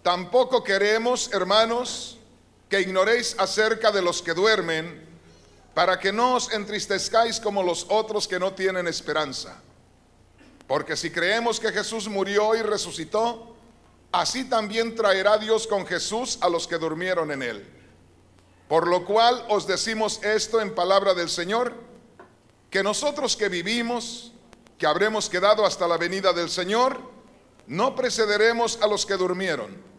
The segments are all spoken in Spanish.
Tampoco queremos, hermanos, que ignoréis acerca de los que duermen, para que no os entristezcáis como los otros que no tienen esperanza. Porque si creemos que Jesús murió y resucitó, así también traerá Dios con Jesús a los que durmieron en él. Por lo cual os decimos esto en palabra del Señor, que nosotros que vivimos, que habremos quedado hasta la venida del Señor, no precederemos a los que durmieron.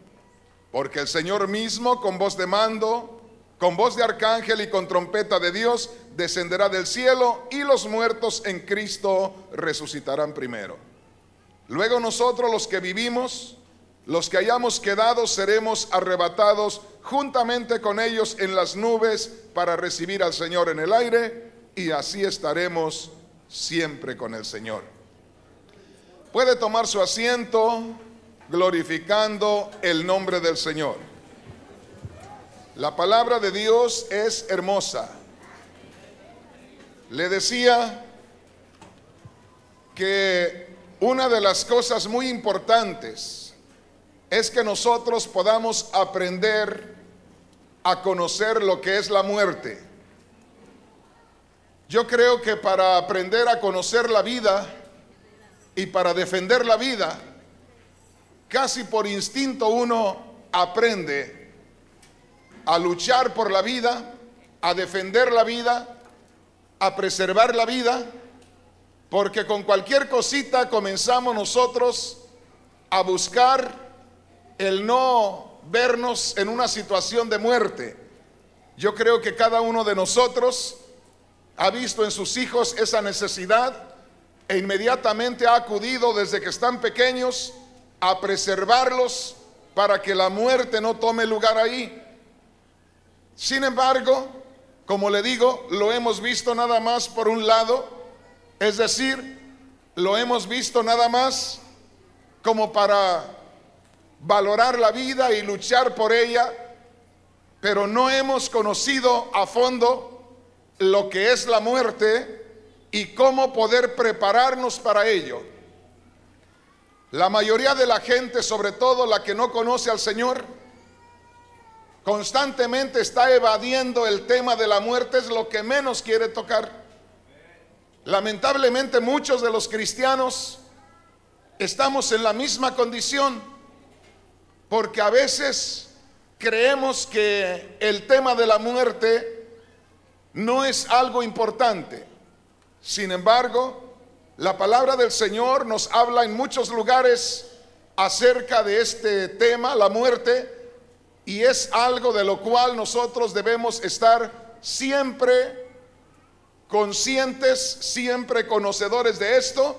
Porque el Señor mismo, con voz de mando, con voz de arcángel y con trompeta de Dios, descenderá del cielo, y los muertos en Cristo resucitarán primero. Luego nosotros, los que vivimos, los que hayamos quedado, seremos arrebatados juntamente con ellos en las nubes para recibir al Señor en el aire, y así estaremos siempre con el Señor. Puede tomar su asiento, glorificando el nombre del Señor. La palabra de Dios es hermosa. Le decía que una de las cosas muy importantes es que nosotros podamos aprender a conocer lo que es la muerte. Yo creo que para aprender a conocer la vida y para defender la vida, casi por instinto uno aprende a luchar por la vida, a defender la vida, a preservar la vida, porque con cualquier cosita comenzamos nosotros a buscar el no vernos en una situación de muerte. Yo creo que cada uno de nosotros ha visto en sus hijos esa necesidad e inmediatamente ha acudido desde que están pequeños a preservarlos para que la muerte no tome lugar ahí. Sin embargo, como le digo, lo hemos visto nada más por un lado, es decir, lo hemos visto nada más como para valorar la vida y luchar por ella, pero no hemos conocido a fondo lo que es la muerte y cómo poder prepararnos para ello. La mayoría de la gente, sobre todo la que no conoce al Señor, constantemente está evadiendo el tema de la muerte, es lo que menos quiere tocar. Lamentablemente muchos de los cristianos estamos en la misma condición, porque a veces creemos que el tema de la muerte no es algo importante. Sin embargo, la palabra del Señor nos habla en muchos lugares acerca de este tema, la muerte, y es algo de lo cual nosotros debemos estar siempre conscientes, siempre conocedores de esto.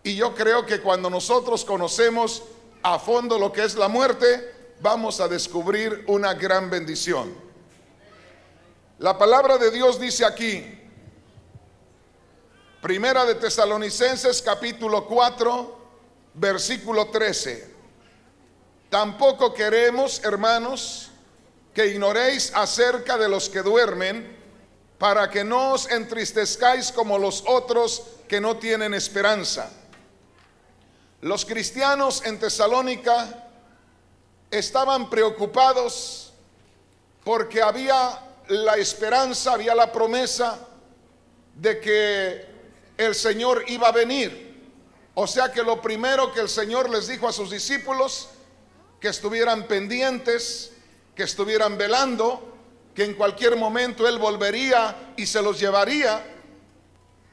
Y yo creo que cuando nosotros conocemos a fondo lo que es la muerte, vamos a descubrir una gran bendición. La palabra de Dios dice aquí, Primera de Tesalonicenses capítulo 4, versículo 13. Tampoco queremos, hermanos, que ignoréis acerca de los que duermen, para que no os entristezcáis como los otros que no tienen esperanza. Los cristianos en Tesalónica estaban preocupados porque había la esperanza, había la promesa de que el Señor iba a venir. O sea que lo primero que el Señor les dijo a sus discípulos, que estuvieran pendientes, que estuvieran velando, que en cualquier momento Él volvería y se los llevaría.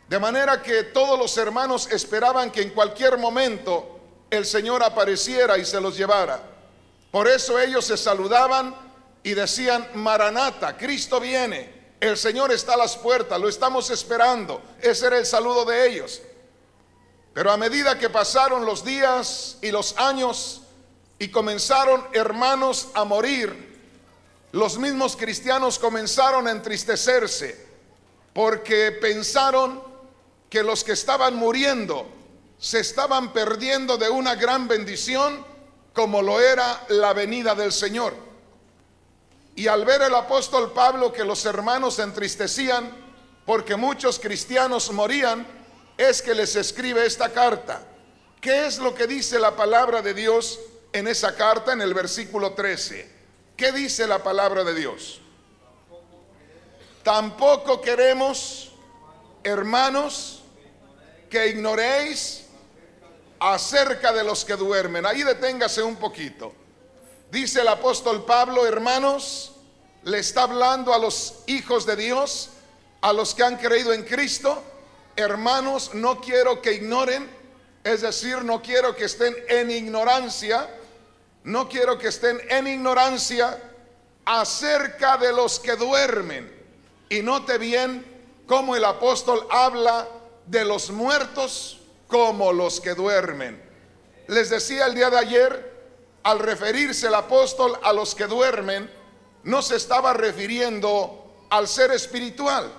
De manera que todos los hermanos esperaban que en cualquier momento el Señor apareciera y se los llevara. Por eso ellos se saludaban y decían: Maranata, Cristo viene, el Señor está a las puertas, lo estamos esperando. Ese era el saludo de ellos. Pero a medida que pasaron los días y los años y comenzaron hermanos a morir, los mismos cristianos comenzaron a entristecerse, porque pensaron que los que estaban muriendo se estaban perdiendo de una gran bendición, como lo era la venida del Señor. Y al ver el apóstol Pablo que los hermanos se entristecían porque muchos cristianos morían, es que les escribe esta carta. ¿Qué es lo que dice la palabra de Dios en esa carta en el versículo 13. ¿Qué dice la palabra de Dios? Tampoco queremos, hermanos, que ignoréis acerca de los que duermen. Ahí deténgase un poquito. Dice el apóstol Pablo, hermanos, le está hablando a los hijos de Dios, a los que han creído en Cristo. Hermanos, no quiero que ignoren, es decir, no quiero que estén en ignorancia, no quiero que estén en ignorancia acerca de los que duermen. Y note bien cómo el apóstol habla de los muertos como los que duermen. Les decía el día de ayer, al referirse el apóstol a los que duermen, no se estaba refiriendo al ser espiritual,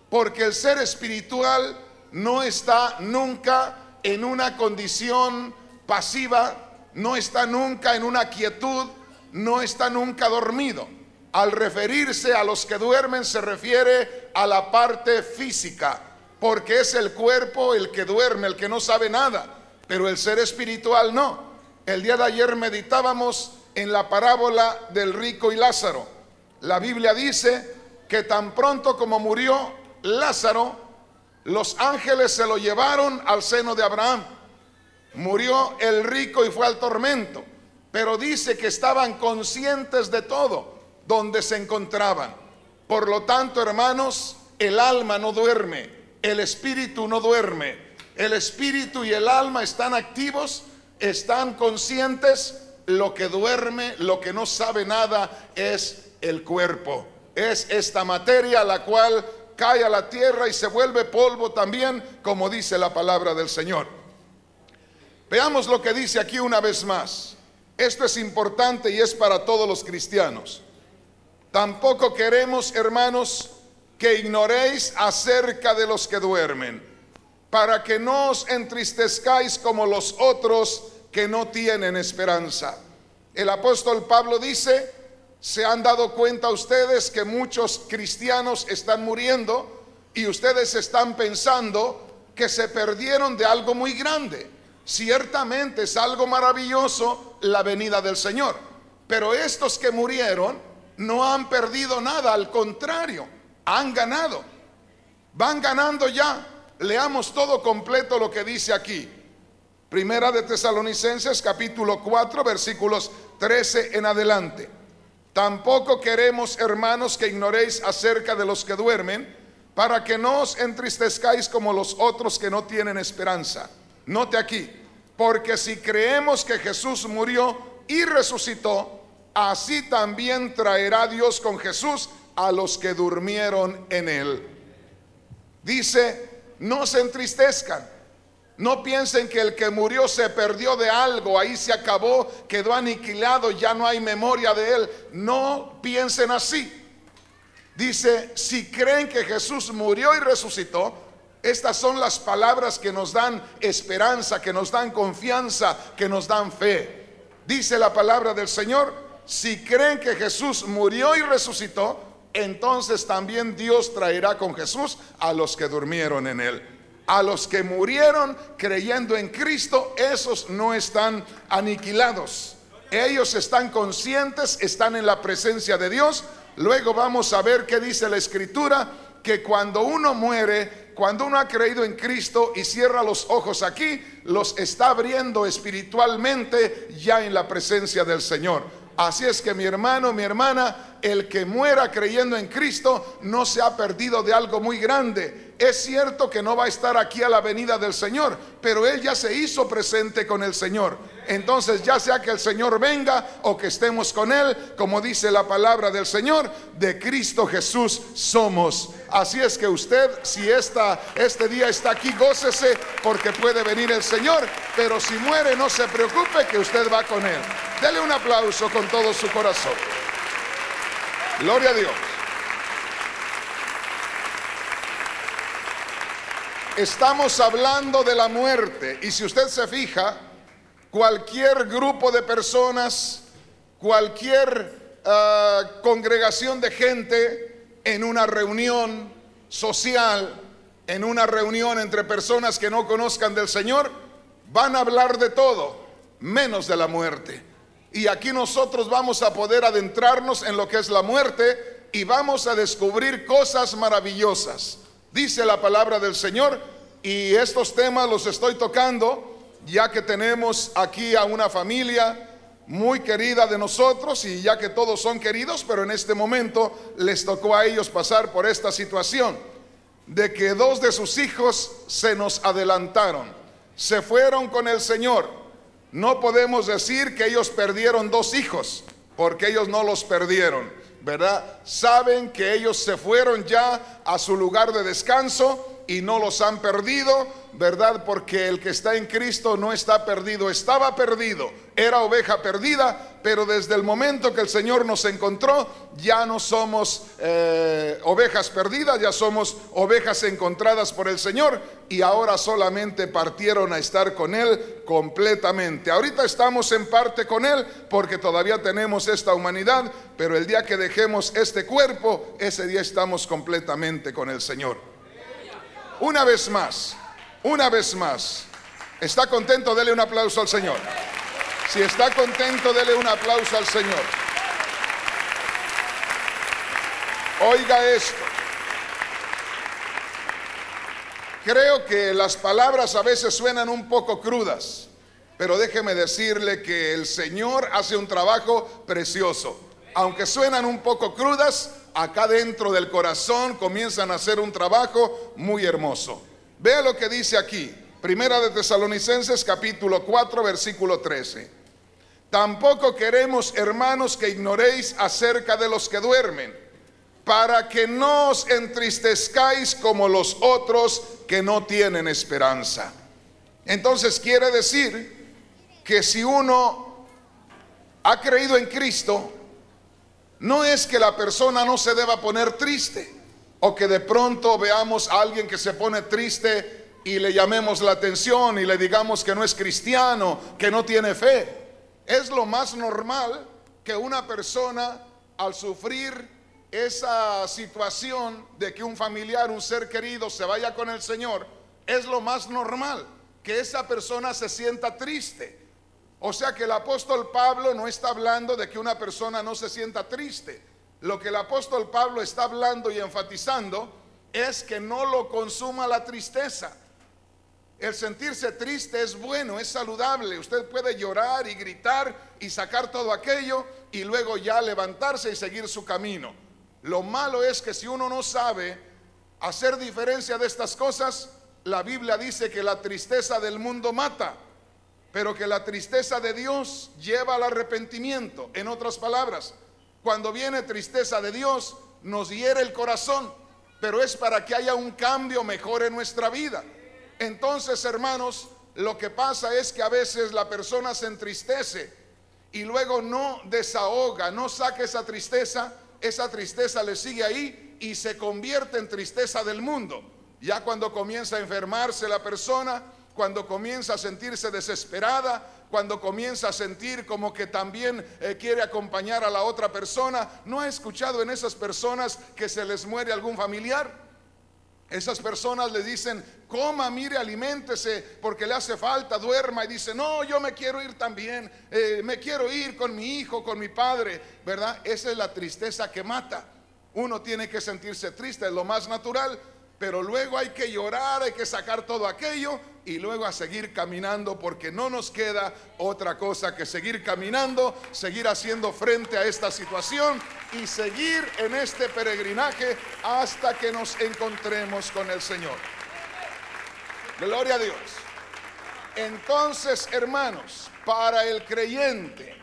porque el ser espiritual no está nunca en una condición pasiva, no está nunca en una quietud, no está nunca dormido. Al referirse a los que duermen se refiere a la parte física, porque es el cuerpo el que duerme, el que no sabe nada, pero el ser espiritual no. El día de ayer meditábamos en la parábola del rico y Lázaro. La Biblia dice que tan pronto como murió Lázaro, los ángeles se lo llevaron al seno de Abraham. Murió el rico y fue al tormento, pero dice que estaban conscientes de todo donde se encontraban. Por lo tanto, hermanos, el alma no duerme, el espíritu no duerme. El espíritu y el alma están activos, están conscientes. Lo que duerme, lo que no sabe nada, es el cuerpo. Es esta materia la cual cae a la tierra y se vuelve polvo también, como dice la palabra del Señor. Veamos lo que dice aquí una vez más. Esto es importante y es para todos los cristianos. Tampoco queremos, hermanos, que ignoréis acerca de los que duermen, para que no os entristezcáis como los otros que no tienen esperanza. El apóstol Pablo dice, ¿se han dado cuenta ustedes que muchos cristianos están muriendo y ustedes están pensando que se perdieron de algo muy grande? Ciertamente es algo maravilloso la venida del Señor, pero estos que murieron no han perdido nada, al contrario, han ganado, van ganando ya. Leamos todo completo lo que dice aquí. Primera de Tesalonicenses capítulo 4 versículos 13 en adelante. Tampoco queremos, hermanos, que ignoréis acerca de los que duermen, para que no os entristezcáis como los otros que no tienen esperanza. Note aquí, porque si creemos que Jesús murió y resucitó, así también traerá Dios con Jesús a los que durmieron en él. Dice, no se entristezcan, no piensen que el que murió se perdió de algo, ahí se acabó, quedó aniquilado, ya no hay memoria de él. No piensen así. Dice, si creen que Jesús murió y resucitó, estas son las palabras que nos dan esperanza, que nos dan confianza, que nos dan fe. Dice la palabra del Señor, si creen que Jesús murió y resucitó, entonces también Dios traerá con Jesús a los que durmieron en él. A los que murieron creyendo en Cristo, esos no están aniquilados. Ellos están conscientes, están en la presencia de Dios. Luego vamos a ver qué dice la Escritura, que cuando uno muere, cuando uno ha creído en Cristo y cierra los ojos aquí, los está abriendo espiritualmente ya en la presencia del Señor. Así es que mi hermano, mi hermana, el que muera creyendo en Cristo no se ha perdido de algo muy grande. Es cierto que no va a estar aquí a la venida del Señor, pero él ya se hizo presente con el Señor. Entonces, ya sea que el Señor venga o que estemos con él, como dice la palabra del Señor, de Cristo Jesús somos. Así es que usted, si este día está aquí, gócese porque puede venir el Señor, pero si muere no se preocupe, que usted va con él. Dele un aplauso con todo su corazón. Gloria a Dios. Estamos hablando de la muerte, y si usted se fija, cualquier grupo de personas, cualquier congregación de gente en una reunión social, en una reunión entre personas que no conozcan del Señor, van a hablar de todo, menos de la muerte. Y aquí nosotros vamos a poder adentrarnos en lo que es la muerte y vamos a descubrir cosas maravillosas. Dice la palabra del Señor, y estos temas los estoy tocando ya que tenemos aquí a una familia muy querida de nosotros, y ya que todos son queridos, pero en este momento les tocó a ellos pasar por esta situación de que dos de sus hijos se nos adelantaron, se fueron con el Señor. No podemos decir que ellos perdieron dos hijos, porque ellos no los perdieron, ¿verdad? Saben que ellos se fueron ya a su lugar de descanso y no los han perdido, ¿verdad? Porque el que está en Cristo no está perdido, estaba perdido, era oveja perdida, pero desde el momento que el Señor nos encontró, ya no somos ovejas perdidas, ya somos ovejas encontradas por el Señor, y ahora solamente partieron a estar con Él completamente. Ahorita estamos en parte con Él porque todavía tenemos esta humanidad, pero el día que dejemos este cuerpo, ese día estamos completamente con el Señor. Una vez más, ¿está contento? Dele un aplauso al Señor. Si está contento, dele un aplauso al Señor. Oiga esto. Creo que las palabras a veces suenan un poco crudas, pero déjeme decirle que el Señor hace un trabajo precioso. Aunque suenan un poco crudas, acá dentro del corazón comienzan a hacer un trabajo muy hermoso. Vea lo que dice aquí, Primera de Tesalonicenses capítulo 4 versículo 13. Tampoco queremos, hermanos, que ignoréis acerca de los que duermen, para que no os entristezcáis como los otros que no tienen esperanza. Entonces quiere decir que si uno ha creído en Cristo, no es que la persona no se deba poner triste, o que de pronto veamos a alguien que se pone triste y le llamemos la atención y le digamos que no es cristiano, que no tiene fe. Es lo más normal que una persona, al sufrir esa situación de que un familiar, un ser querido se vaya con el Señor, es lo más normal que esa persona se sienta triste. O sea que el apóstol Pablo no está hablando de que una persona no se sienta triste. Lo que el apóstol Pablo está hablando y enfatizando es que no lo consuma la tristeza. El sentirse triste es bueno, es saludable. Usted puede llorar y gritar y sacar todo aquello y luego ya levantarse y seguir su camino. Lo malo es que si uno no sabe hacer diferencia de estas cosas, la Biblia dice que la tristeza del mundo mata, pero que la tristeza de Dios lleva al arrepentimiento. En otras palabras, cuando viene tristeza de Dios, nos hiere el corazón, pero es para que haya un cambio mejor en nuestra vida. Entonces, hermanos, lo que pasa es que a veces la persona se entristece y luego no desahoga, no saca esa tristeza le sigue ahí y se convierte en tristeza del mundo. Ya cuando comienza a enfermarse la persona, cuando comienza a sentirse desesperada, cuando comienza a sentir como que también quiere acompañar a la otra persona. ¿No ha escuchado en esas personas que se les muere algún familiar? Esas personas le dicen: coma, mire, aliméntese porque le hace falta, duerma, y dice: no, yo me quiero ir también, me quiero ir con mi hijo, con mi padre, ¿verdad? Esa es la tristeza que mata. Uno tiene que sentirse triste, es lo más natural, pero luego hay que llorar, hay que sacar todo aquello y luego a seguir caminando, porque no nos queda otra cosa que seguir caminando, seguir haciendo frente a esta situación y seguir en este peregrinaje hasta que nos encontremos con el Señor. Gloria a Dios. Entonces, hermanos, para el creyente,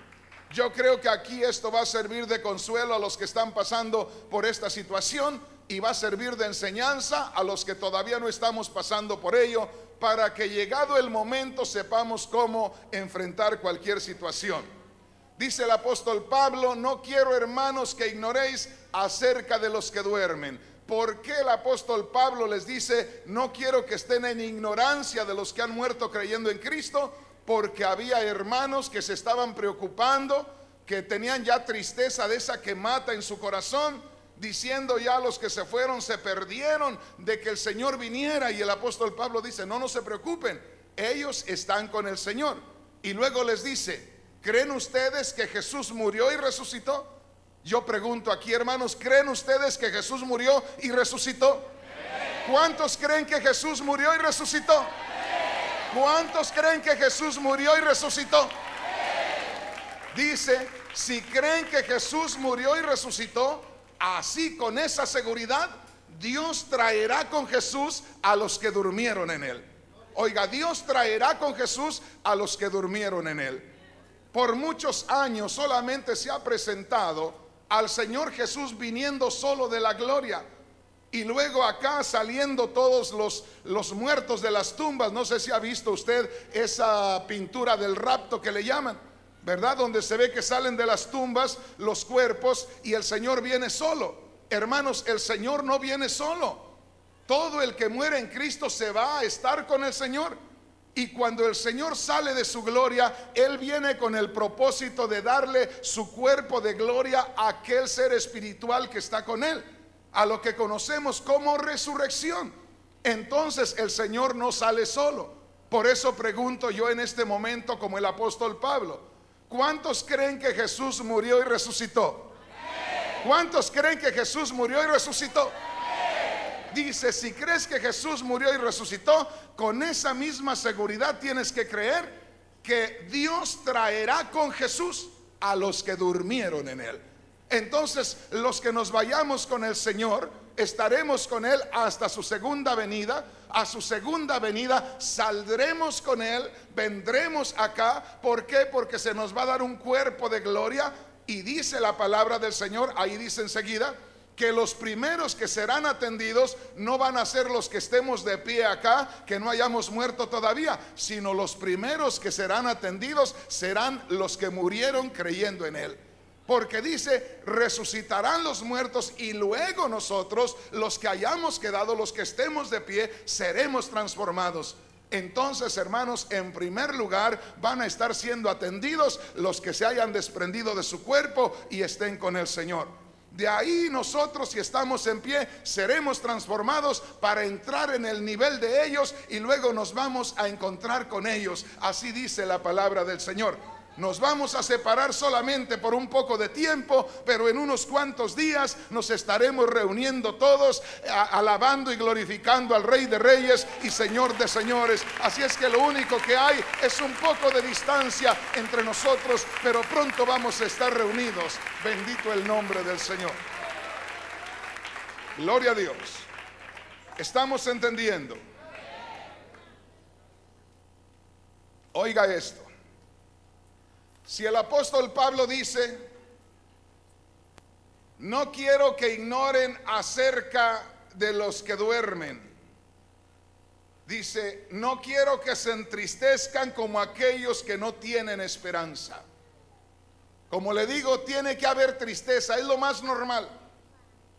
yo creo que aquí esto va a servir de consuelo a los que están pasando por esta situación y va a servir de enseñanza a los que todavía no estamos pasando por ello, para que llegado el momento sepamos cómo enfrentar cualquier situación. Dice el apóstol Pablo: no quiero, hermanos, que ignoréis acerca de los que duermen. ¿Por qué el apóstol Pablo les dice: no quiero que estén en ignorancia de los que han muerto creyendo en Cristo? Porque había hermanos que se estaban preocupando, que tenían ya tristeza de esa que mata en su corazón, diciendo: ya los que se fueron se perdieron de que el Señor viniera. Y el apóstol Pablo dice: no se preocupen, ellos están con el Señor. Y luego les dice: ¿Creen ustedes que Jesús murió y resucitó? Yo pregunto aquí, hermanos, ¿creen ustedes que Jesús murió y resucitó? ¿Cuántos creen que Jesús murió y resucitó? ¿Cuántos creen que Jesús murió y resucitó? Dice, si creen que Jesús murió y resucitó, así con esa seguridad, Dios traerá con Jesús a los que durmieron en él. Oiga, Dios traerá con Jesús a los que durmieron en él. Por muchos años solamente se ha presentado al Señor Jesús viniendo solo de la gloria, y luego acá saliendo todos los muertos de las tumbas. No sé si ha visto usted esa pintura del rapto que le llaman, ¿verdad? Donde se ve que salen de las tumbas los cuerpos y el Señor viene solo. Hermanos, el Señor no viene solo. Todo el que muere en Cristo se va a estar con el Señor. Y cuando el Señor sale de su gloria, Él viene con el propósito de darle su cuerpo de gloria a aquel ser espiritual que está con Él, a lo que conocemos como resurrección. Entonces el Señor no sale solo. Por eso pregunto yo en este momento, como el apóstol Pablo, ¿cuántos creen que Jesús murió y resucitó? ¿Cuántos creen que Jesús murió y resucitó? Dice, si crees que Jesús murió y resucitó, con esa misma seguridad tienes que creer que Dios traerá con Jesús a los que durmieron en él. Entonces, los que nos vayamos con el Señor, estaremos con él hasta su segunda venida. A su segunda venida saldremos con él, vendremos acá. ¿Por qué? Porque se nos va a dar un cuerpo de gloria. Y dice la palabra del Señor, ahí dice enseguida, que los primeros que serán atendidos no van a ser los que estemos de pie acá, que no hayamos muerto todavía, sino los primeros que serán atendidos serán los que murieron creyendo en él. Porque dice, resucitarán los muertos y luego nosotros, los que hayamos quedado, los que estemos de pie, seremos transformados. Entonces, hermanos, en primer lugar van a estar siendo atendidos los que se hayan desprendido de su cuerpo y estén con el Señor. De ahí nosotros, si estamos en pie, seremos transformados para entrar en el nivel de ellos y luego nos vamos a encontrar con ellos. Así dice la palabra del Señor. Nos vamos a separar solamente por un poco de tiempo, pero en unos cuantos días nos estaremos reuniendo todos, alabando y glorificando al Rey de Reyes y Señor de Señores. Así es que lo único que hay es un poco de distancia entre nosotros, pero pronto vamos a estar reunidos. Bendito el nombre del Señor. Gloria a Dios. ¿Estamos entendiendo? Oiga esto. Si el apóstol Pablo dice, no quiero que ignoren acerca de los que duermen. Dice, no quiero que se entristezcan como aquellos que no tienen esperanza. Como le digo, tiene que haber tristeza, es lo más normal.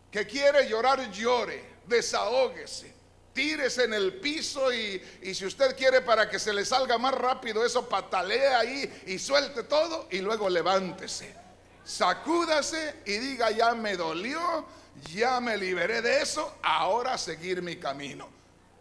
Que quiere llorar, llore, desahóguese. Tírese en el piso y si usted quiere, para que se le salga más rápido eso, patalee ahí y suelte todo y luego levántese, sacúdase y diga, ya me dolió, ya me liberé de eso, ahora seguir mi camino.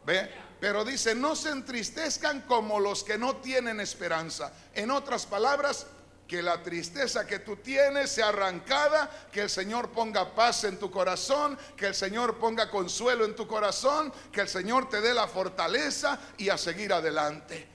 ¿Ve? Pero dice, no se entristezcan como los que no tienen esperanza. En otras palabras, que la tristeza que tú tienes sea arrancada, que el Señor ponga paz en tu corazón, que el Señor ponga consuelo en tu corazón, que el Señor te dé la fortaleza y a seguir adelante.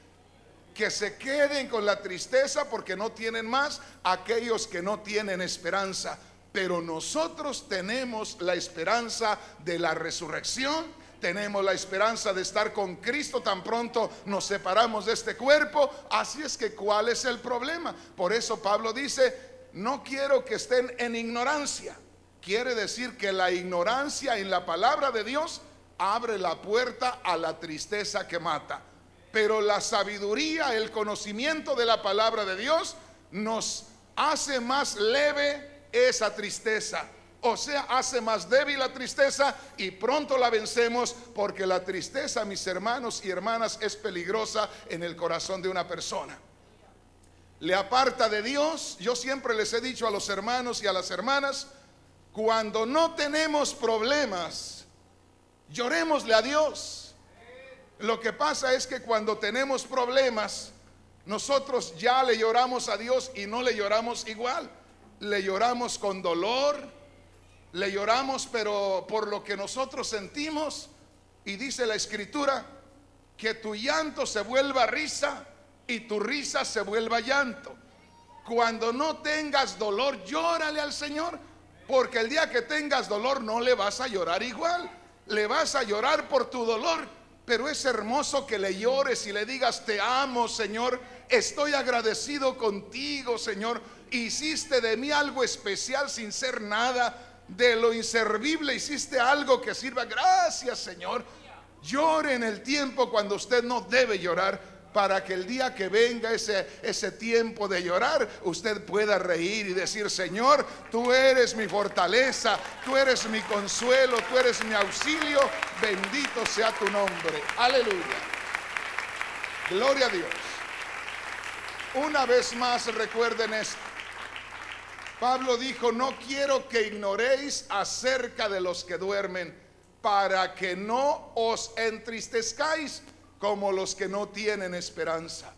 Que se queden con la tristeza porque no tienen más aquellos que no tienen esperanza. Pero nosotros tenemos la esperanza de la resurrección. Tenemos la esperanza de estar con Cristo tan pronto nos separamos de este cuerpo. Así es que, ¿cuál es el problema? Por eso Pablo dice, no quiero que estén en ignorancia. Quiere decir que la ignorancia en la palabra de Dios abre la puerta a la tristeza que mata. Pero la sabiduría, el conocimiento de la palabra de Dios nos hace más leve esa tristeza. O sea, hace más débil la tristeza y pronto la vencemos, porque la tristeza, mis hermanos y hermanas, es peligrosa en el corazón de una persona. Le aparta de Dios. Yo siempre les he dicho a los hermanos y a las hermanas, cuando no tenemos problemas, llorémosle a Dios. Lo que pasa es que cuando tenemos problemas, Nosotros ya le lloramos a Dios y no le lloramos igual. Le lloramos con dolor, le lloramos pero por lo que nosotros sentimos. Y dice la Escritura que tu llanto se vuelva risa y tu risa se vuelva llanto. Cuando no tengas dolor, llórale al Señor, porque el día que tengas dolor no le vas a llorar igual. Le vas a llorar por tu dolor, pero es hermoso que le llores y le digas: te amo, Señor, estoy agradecido contigo, Señor, hiciste de mí algo especial sin ser nada, de lo inservible hiciste algo que sirva. Gracias, Señor. Llore en el tiempo cuando usted no debe llorar, para que el día que venga ese tiempo de llorar, usted pueda reír y decir: Señor, tú eres mi fortaleza, tú eres mi consuelo, tú eres mi auxilio, bendito sea tu nombre. Aleluya. Gloria a Dios. Una vez más recuerden esto. Pablo dijo: no quiero que ignoréis acerca de los que duermen, para que no os entristezcáis como los que no tienen esperanza.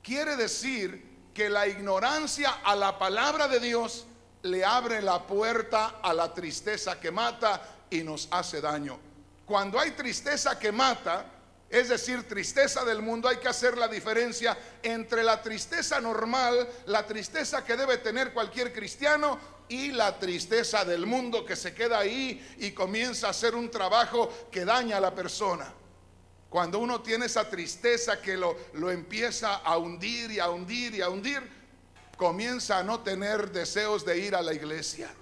Quiere decir que la ignorancia a la palabra de Dios le abre la puerta a la tristeza que mata y nos hace daño. Cuando hay tristeza que mata, es decir, tristeza del mundo, hay que hacer la diferencia entre la tristeza normal, la tristeza que debe tener cualquier cristiano, y la tristeza del mundo que se queda ahí y comienza a hacer un trabajo que daña a la persona. Cuando uno tiene esa tristeza que lo empieza a hundir y a hundir y a hundir, comienza a no tener deseos de ir a la iglesia.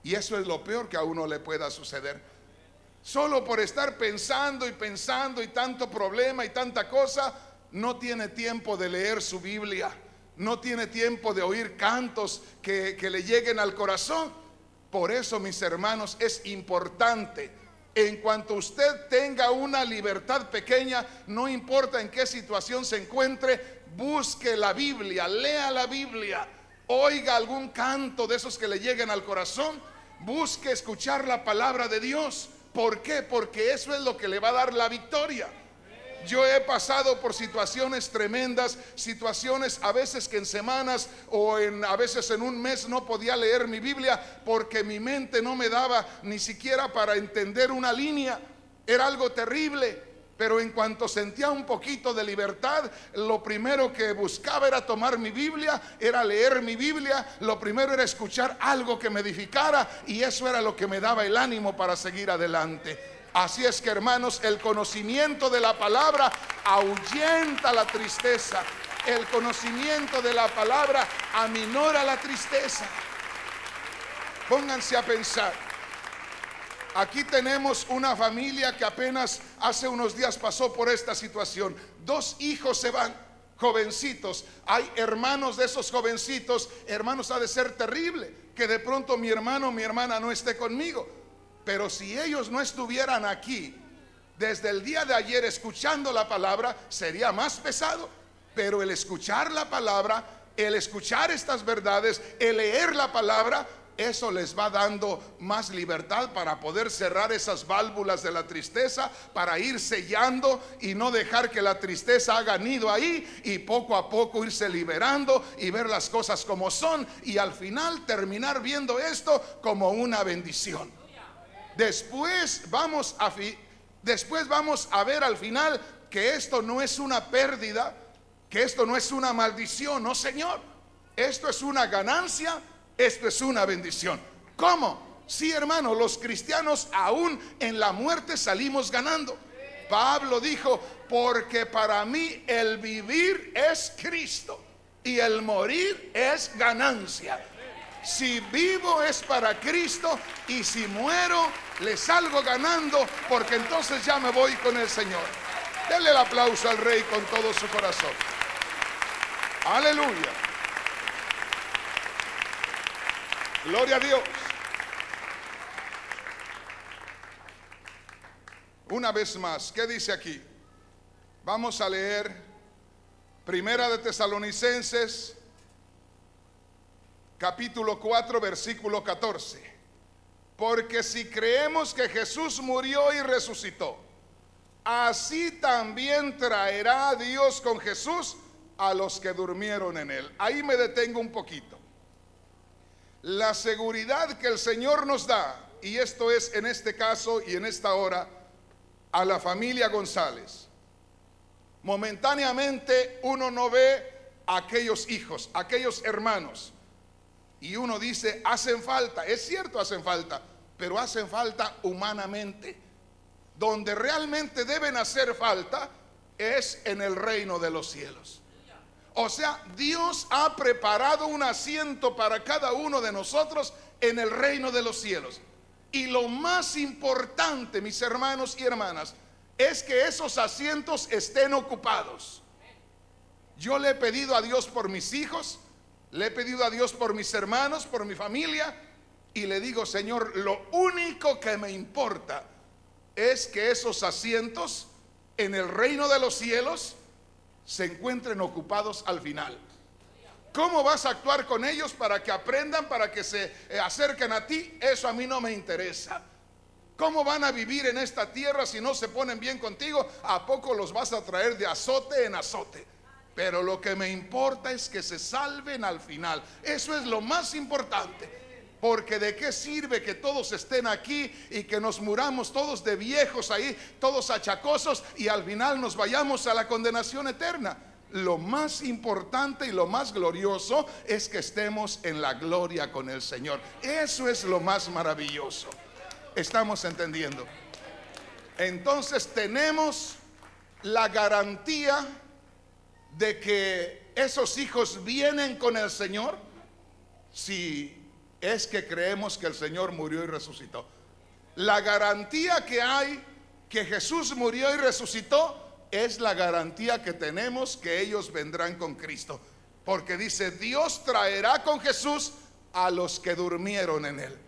Y eso es lo peor que a uno le pueda suceder. Solo por estar pensando y pensando y tanto problema y tanta cosa, no tiene tiempo de leer su Biblia, no tiene tiempo de oír cantos que le lleguen al corazón. Por eso, mis hermanos, es importante, en cuanto usted tenga una libertad pequeña, no importa en qué situación se encuentre, busque la Biblia, lea la Biblia, oiga algún canto de esos que le lleguen al corazón, busque escuchar la palabra de Dios. ¿Por qué? Porque eso es lo que le va a dar la victoria. Yo he pasado por situaciones tremendas, situaciones a veces que en semanas o a veces en un mes no podía leer mi Biblia porque mi mente no me daba ni siquiera para entender una línea. Era algo terrible. Pero en cuanto sentía un poquito de libertad, lo primero que buscaba era tomar mi Biblia, era leer mi Biblia, lo primero era escuchar algo que me edificara, y eso era lo que me daba el ánimo para seguir adelante. Así es que, hermanos, el conocimiento de la palabra ahuyenta la tristeza. El conocimiento de la palabra aminora la tristeza. Pónganse a pensar. Aquí tenemos una familia que apenas hace unos días pasó por esta situación. 2 hijos se van, jovencitos. Hay hermanos de esos jovencitos. Hermanos, ha de ser terrible que de pronto mi hermano o mi hermana no esté conmigo. Pero si ellos no estuvieran aquí desde el día de ayer escuchando la palabra, sería más pesado. Pero el escuchar la palabra, el escuchar estas verdades, el leer la palabra, eso les va dando más libertad para poder cerrar esas válvulas de la tristeza, para ir sellando y no dejar que la tristeza haga nido ahí, y poco a poco irse liberando y ver las cosas como son, y al final terminar viendo esto como una bendición. Después vamos a ver al final que esto no es una pérdida, que esto no es una maldición. No, Señor, esto es una ganancia, esto es una bendición. ¿Cómo? Sí, hermano, los cristianos aún en la muerte salimos ganando. Pablo dijo: porque para mí el vivir es Cristo y el morir es ganancia. Si vivo es para Cristo, y si muero le salgo ganando, porque entonces ya me voy con el Señor. Denle el aplauso al Rey con todo su corazón. Aleluya. Gloria a Dios. Una vez más, ¿qué dice aquí? Vamos a leer Primera de Tesalonicenses, capítulo 4, versículo 14. Porque si creemos que Jesús murió y resucitó, así también traerá a Dios con Jesús a los que durmieron en él. Ahí me detengo un poquito. La seguridad que el Señor nos da, y esto es en este caso y en esta hora, a la familia González. Momentáneamente uno no ve a aquellos hijos, aquellos hermanos, y uno dice, hacen falta. Es cierto, hacen falta, pero hacen falta humanamente. Donde realmente deben hacer falta es en el reino de los cielos. O sea, Dios ha preparado un asiento para cada uno de nosotros en el reino de los cielos. Y lo más importante, mis hermanos y hermanas, es que esos asientos estén ocupados. Yo le he pedido a Dios por mis hijos, le he pedido a Dios por mis hermanos, por mi familia, y le digo, Señor, lo único que me importa es que esos asientos en el reino de los cielos se encuentren ocupados al final. ¿Cómo vas a actuar con ellos para que aprendan, para que se acerquen a ti? Eso a mí no me interesa. ¿Cómo van a vivir en esta tierra si no se ponen bien contigo? ¿A poco los vas a traer de azote en azote? Pero lo que me importa es que se salven al final. Eso es lo más importante. Porque de qué sirve que todos estén aquí y que nos muramos todos de viejos ahí, todos achacosos, y al final nos vayamos a la condenación eterna. Lo más importante y lo más glorioso es que estemos en la gloria con el Señor. Eso es lo más maravilloso. ¿Estamos entendiendo? Entonces tenemos la garantía de que esos hijos vienen con el Señor si es que creemos que el Señor murió y resucitó. La garantía que hay que Jesús murió y resucitó es la garantía que tenemos que ellos vendrán con Cristo. Porque dice, Dios traerá con Jesús a los que durmieron en él.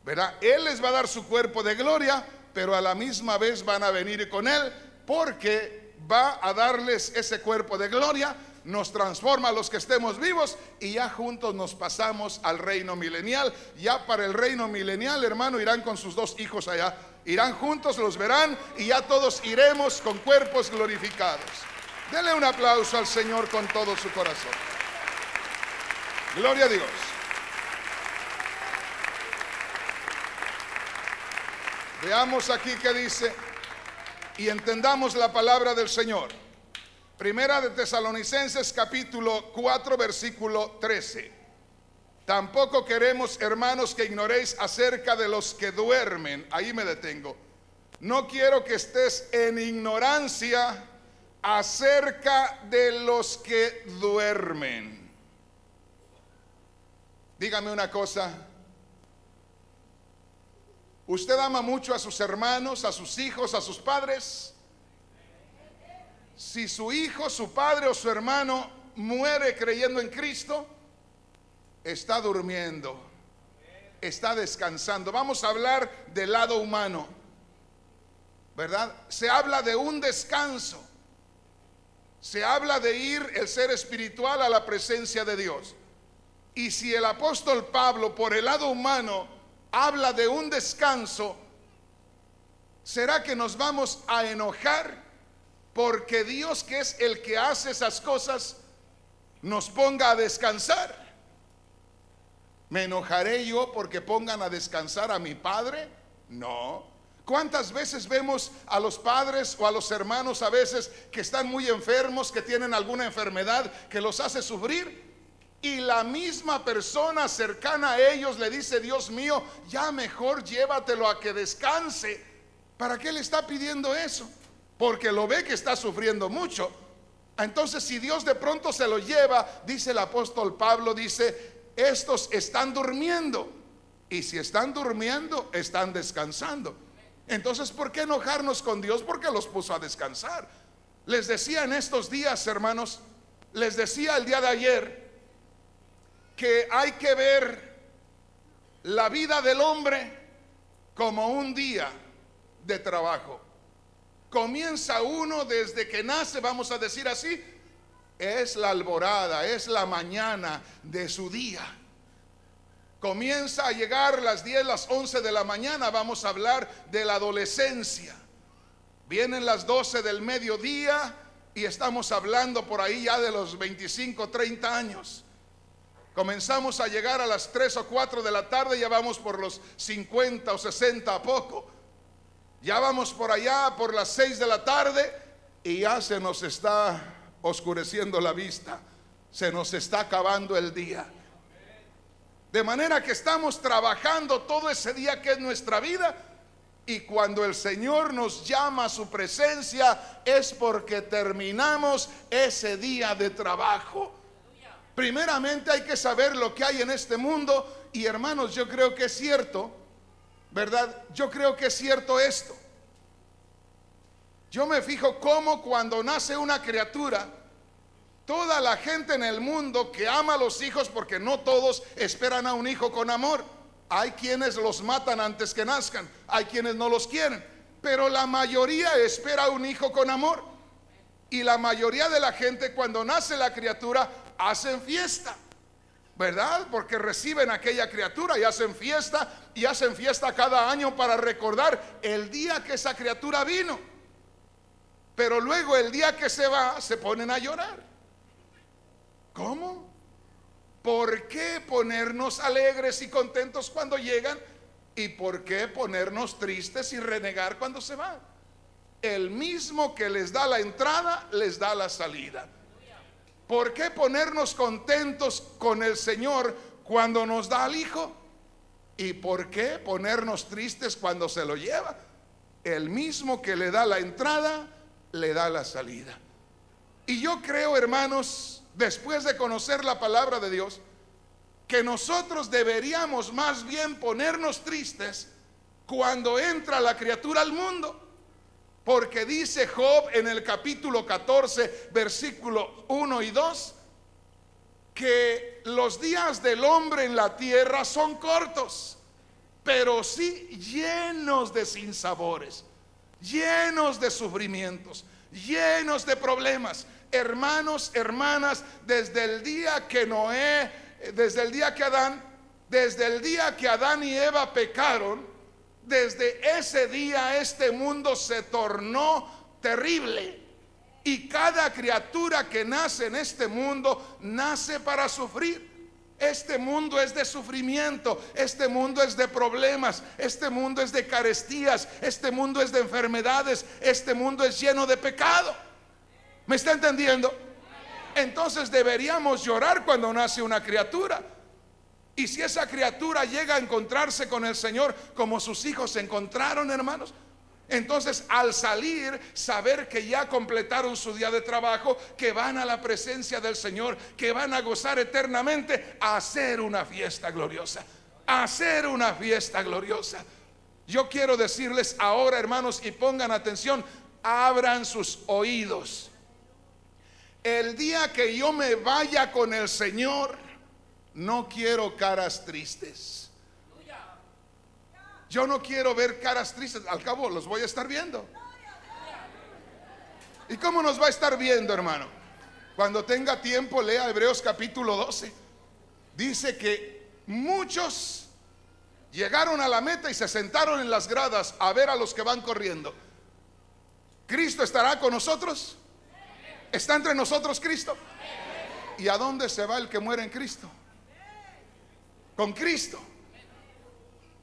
¿Verdad? Él les va a dar su cuerpo de gloria, pero a la misma vez van a venir con él, porque va a darles ese cuerpo de gloria, nos transforma a los que estemos vivos, y ya juntos nos pasamos al reino milenial. Ya para el reino milenial, hermano, irán con sus dos hijos allá, irán juntos, los verán, y ya todos iremos con cuerpos glorificados. Dele un aplauso al Señor con todo su corazón. Gloria a Dios. Veamos aquí que dice, y entendamos la palabra del Señor. Primera de Tesalonicenses capítulo 4 versículo 13. Tampoco queremos, hermanos, que ignoréis acerca de los que duermen. Ahí me detengo. No quiero que estés en ignorancia acerca de los que duermen. Dígame una cosa. ¿Usted ama mucho a sus hermanos, a sus hijos, a sus padres? Si su hijo, su padre o su hermano muere creyendo en Cristo, está durmiendo, está descansando. Vamos a hablar del lado humano, ¿verdad? Se habla de un descanso. Se habla de ir el ser espiritual a la presencia de Dios. Y si el apóstol Pablo por el lado humano habla de un descanso, ¿será que nos vamos a enojar porque Dios, que es el que hace esas cosas, nos ponga a descansar? ¿Me enojaré yo porque pongan a descansar a mi padre? No. ¿Cuántas veces vemos a los padres o a los hermanos a veces que están muy enfermos, que tienen alguna enfermedad que los hace sufrir? Y la misma persona cercana a ellos le dice, Dios mío, ya mejor llévatelo a que descanse. ¿Para qué le está pidiendo eso? Porque lo ve que está sufriendo mucho. Entonces, si Dios de pronto se lo lleva, dice el apóstol Pablo, dice, estos están durmiendo. Y si están durmiendo, están descansando. Entonces, ¿por qué enojarnos con Dios? Porque los puso a descansar. Les decía en estos días, hermanos, les decía el día de ayer, que hay que ver la vida del hombre como un día de trabajo. Comienza uno desde que nace, vamos a decir así, es la alborada, es la mañana de su día. Comienza a llegar las 10, las 11 de la mañana, vamos a hablar de la adolescencia. Vienen las 12 del mediodía y estamos hablando por ahí ya de los 25, 30 años. Comenzamos a llegar a las 3 o 4 de la tarde, ya vamos por los 50 o 60 a poco. Ya vamos por allá por las 6 de la tarde y ya se nos está oscureciendo la vista, se nos está acabando el día. De manera que estamos trabajando todo ese día que es nuestra vida, y cuando el Señor nos llama a su presencia es porque terminamos ese día de trabajo. Primeramente hay que saber lo que hay en este mundo, y hermanos, yo creo que es cierto, ¿verdad? Yo creo que es cierto esto. Yo me fijo cómo cuando nace una criatura, toda la gente en el mundo que ama a los hijos, porque no todos esperan a un hijo con amor. Hay quienes los matan antes que nazcan, hay quienes no los quieren, pero la mayoría espera a un hijo con amor. Y la mayoría de la gente, cuando nace la criatura, hacen fiesta, ¿verdad? Porque reciben aquella criatura y hacen fiesta cada año para recordar el día que esa criatura vino. Pero luego el día que se va, se ponen a llorar. ¿Cómo? ¿Por qué ponernos alegres y contentos cuando llegan? ¿Y por qué ponernos tristes y renegar cuando se van? El mismo que les da la entrada, les da la salida. ¿Por qué ponernos contentos con el Señor cuando nos da al Hijo? ¿Y por qué ponernos tristes cuando se lo lleva? El mismo que le da la entrada, le da la salida. Y yo creo, hermanos, después de conocer la palabra de Dios, que nosotros deberíamos más bien ponernos tristes cuando entra la criatura al mundo. Porque dice Job en el capítulo 14, versículo 1 y 2, que los días del hombre en la tierra son cortos, pero sí llenos de sinsabores, llenos de sufrimientos, llenos de problemas. Hermanos, hermanas, desde el día que Adán y Eva pecaron, desde ese día este mundo se tornó terrible. Y cada criatura que nace en este mundo nace para sufrir. Este mundo es de sufrimiento, este mundo es de problemas, este mundo es de carestías, este mundo es de enfermedades, este mundo es lleno de pecado. ¿Me está entendiendo? Entonces deberíamos llorar cuando nace una criatura. Y si esa criatura llega a encontrarse con el Señor como sus hijos se encontraron, hermanos, entonces al salir, saber que ya completaron su día de trabajo, que van a la presencia del Señor, que van a gozar eternamente, a hacer una fiesta gloriosa, a hacer una fiesta gloriosa. Yo quiero decirles ahora, hermanos, y pongan atención, abran sus oídos. El día que yo me vaya con el Señor, no quiero caras tristes. Yo no quiero ver caras tristes. Al cabo los voy a estar viendo. ¿Y cómo nos va a estar viendo, hermano? Cuando tenga tiempo, lea Hebreos capítulo 12. Dice que muchos llegaron a la meta y se sentaron en las gradas a ver a los que van corriendo. ¿Cristo estará con nosotros? ¿Está entre nosotros Cristo? ¿Y a dónde se va el que muere en Cristo? Con Cristo.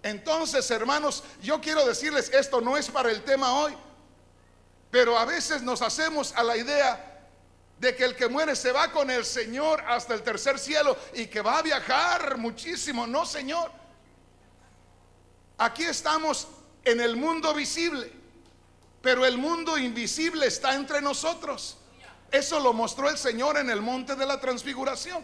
Entonces, hermanos, yo quiero decirles, esto no es para el tema hoy, pero a veces nos hacemos a la idea de que el que muere se va con el Señor hasta el tercer cielo y que va a viajar muchísimo. No, Señor. Aquí estamos en el mundo visible, pero el mundo invisible está entre nosotros. Eso lo mostró el Señor en el monte de la transfiguración.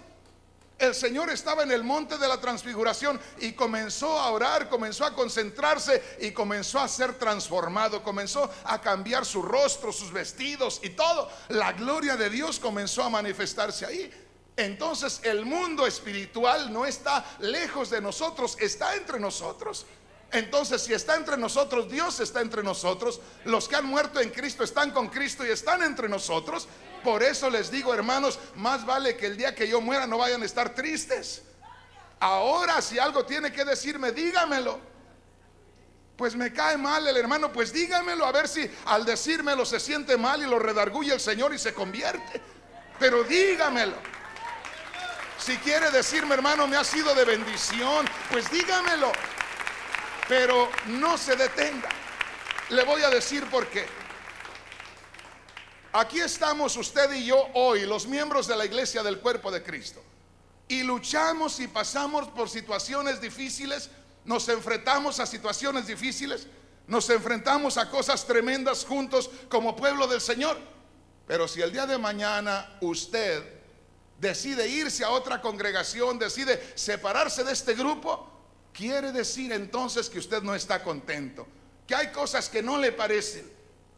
El Señor estaba en el monte de la transfiguración y comenzó a orar, comenzó a concentrarse y comenzó a ser transformado, comenzó a cambiar su rostro, sus vestidos y todo. La gloria de Dios comenzó a manifestarse ahí. Entonces el mundo espiritual no está lejos de nosotros, está entre nosotros. Entonces, si está entre nosotros, Dios está entre nosotros. Los que han muerto en Cristo están con Cristo y están entre nosotros. Por eso les digo, hermanos, más vale que el día que yo muera no vayan a estar tristes. Ahora, si algo tiene que decirme, dígamelo. pues me cae mal el hermano, pues dígamelo a ver si al decírmelo se siente mal y lo redarguye el Señor y se convierte. Pero dígamelo. Si quiere decirme, hermano, me ha sido de bendición, pues dígamelo. Pero no se detenga. Le voy a decir por qué. Aquí estamos usted y yo hoy, los miembros de la iglesia del cuerpo de Cristo, y luchamos y pasamos por situaciones difíciles, nos enfrentamos a situaciones difíciles, nos enfrentamos a cosas tremendas juntos como pueblo del Señor. Pero si el día de mañana usted decide irse a otra congregación, decide separarse de este grupo, quiere decir entonces que usted no está contento, que hay cosas que no le parecen.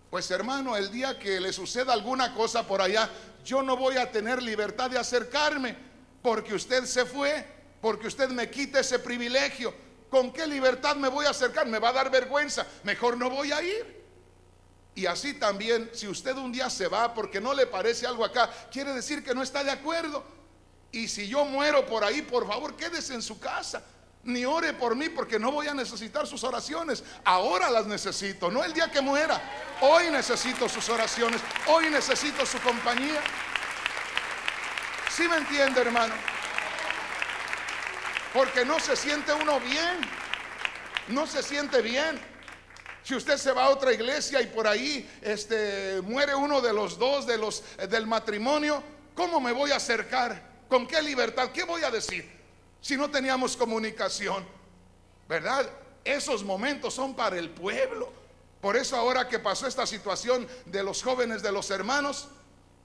Pues hermano, el día que le suceda alguna cosa por allá, yo no voy a tener libertad de acercarme, porque usted se fue, porque usted me quita ese privilegio. ¿Con qué libertad me voy a acercar? Me va a dar vergüenza, mejor no voy a ir. Y así también, si usted un día se va porque no le parece algo acá, quiere decir que no está de acuerdo. Y si yo muero por ahí, por favor, quédese en su casa. Ni ore por mí, porque no voy a necesitar sus oraciones. Ahora las necesito, no el día que muera. Hoy necesito sus oraciones, hoy necesito su compañía. ¿Sí me entiende, hermano? Porque no se siente uno bien, no se siente bien. Si usted se va a otra iglesia y por ahí muere uno de los dos del matrimonio, ¿cómo me voy a acercar? ¿Con qué libertad? ¿Qué voy a decir? Si no teníamos comunicación, ¿verdad? Esos momentos son para el pueblo. Por eso ahora que pasó esta situación de los jóvenes de los hermanos,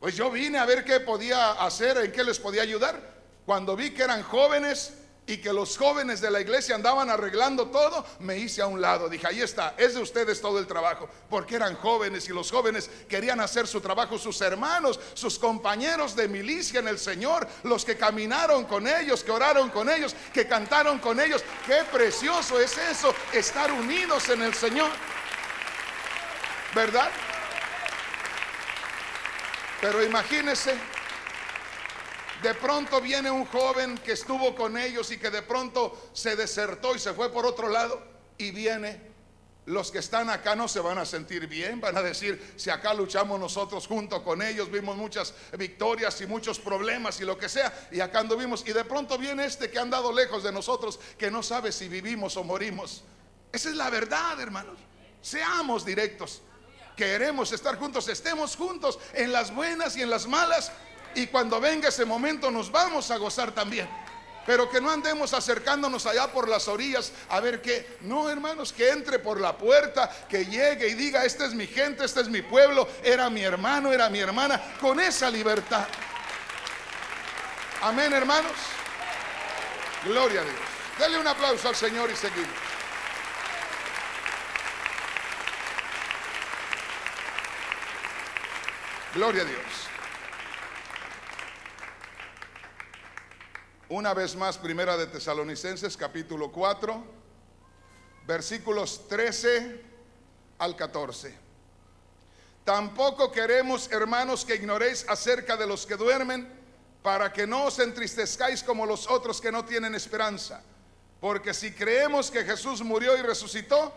pues yo vine a ver qué podía hacer, en qué les podía ayudar. Cuando vi que eran jóvenes y que los jóvenes de la iglesia andaban arreglando todo, me hice a un lado. Dije, ahí está, es de ustedes todo el trabajo, porque eran jóvenes y los jóvenes querían hacer su trabajo. Sus hermanos, sus compañeros de milicia en el Señor, los que caminaron con ellos, que oraron con ellos, que cantaron con ellos. Qué precioso es eso, estar unidos en el Señor, ¿verdad? Pero imagínese, de pronto viene un joven que estuvo con ellos y que de pronto se desertó y se fue por otro lado, y viene. Los que están acá no se van a sentir bien, van a decir, si acá luchamos nosotros junto con ellos, vimos muchas victorias y muchos problemas y lo que sea, y acá anduvimos, y de pronto viene que ha andado lejos de nosotros, que no sabe si vivimos o morimos. Esa es la verdad, hermanos. Seamos directos. Queremos estar juntos, estemos juntos en las buenas y en las malas. Y cuando venga ese momento nos vamos a gozar también. Pero que no andemos acercándonos allá por las orillas a ver qué. No, hermanos, que entre por la puerta, que llegue y diga, esta es mi gente, este es mi pueblo, era mi hermano, era mi hermana, con esa libertad. Amén, hermanos. Gloria a Dios. Dele un aplauso al Señor y seguimos. Gloria a Dios. Una vez más, Primera de Tesalonicenses, capítulo 4, versículos 13 al 14. Tampoco queremos, hermanos, que ignoréis acerca de los que duermen, para que no os entristezcáis como los otros que no tienen esperanza. Porque si creemos que Jesús murió y resucitó,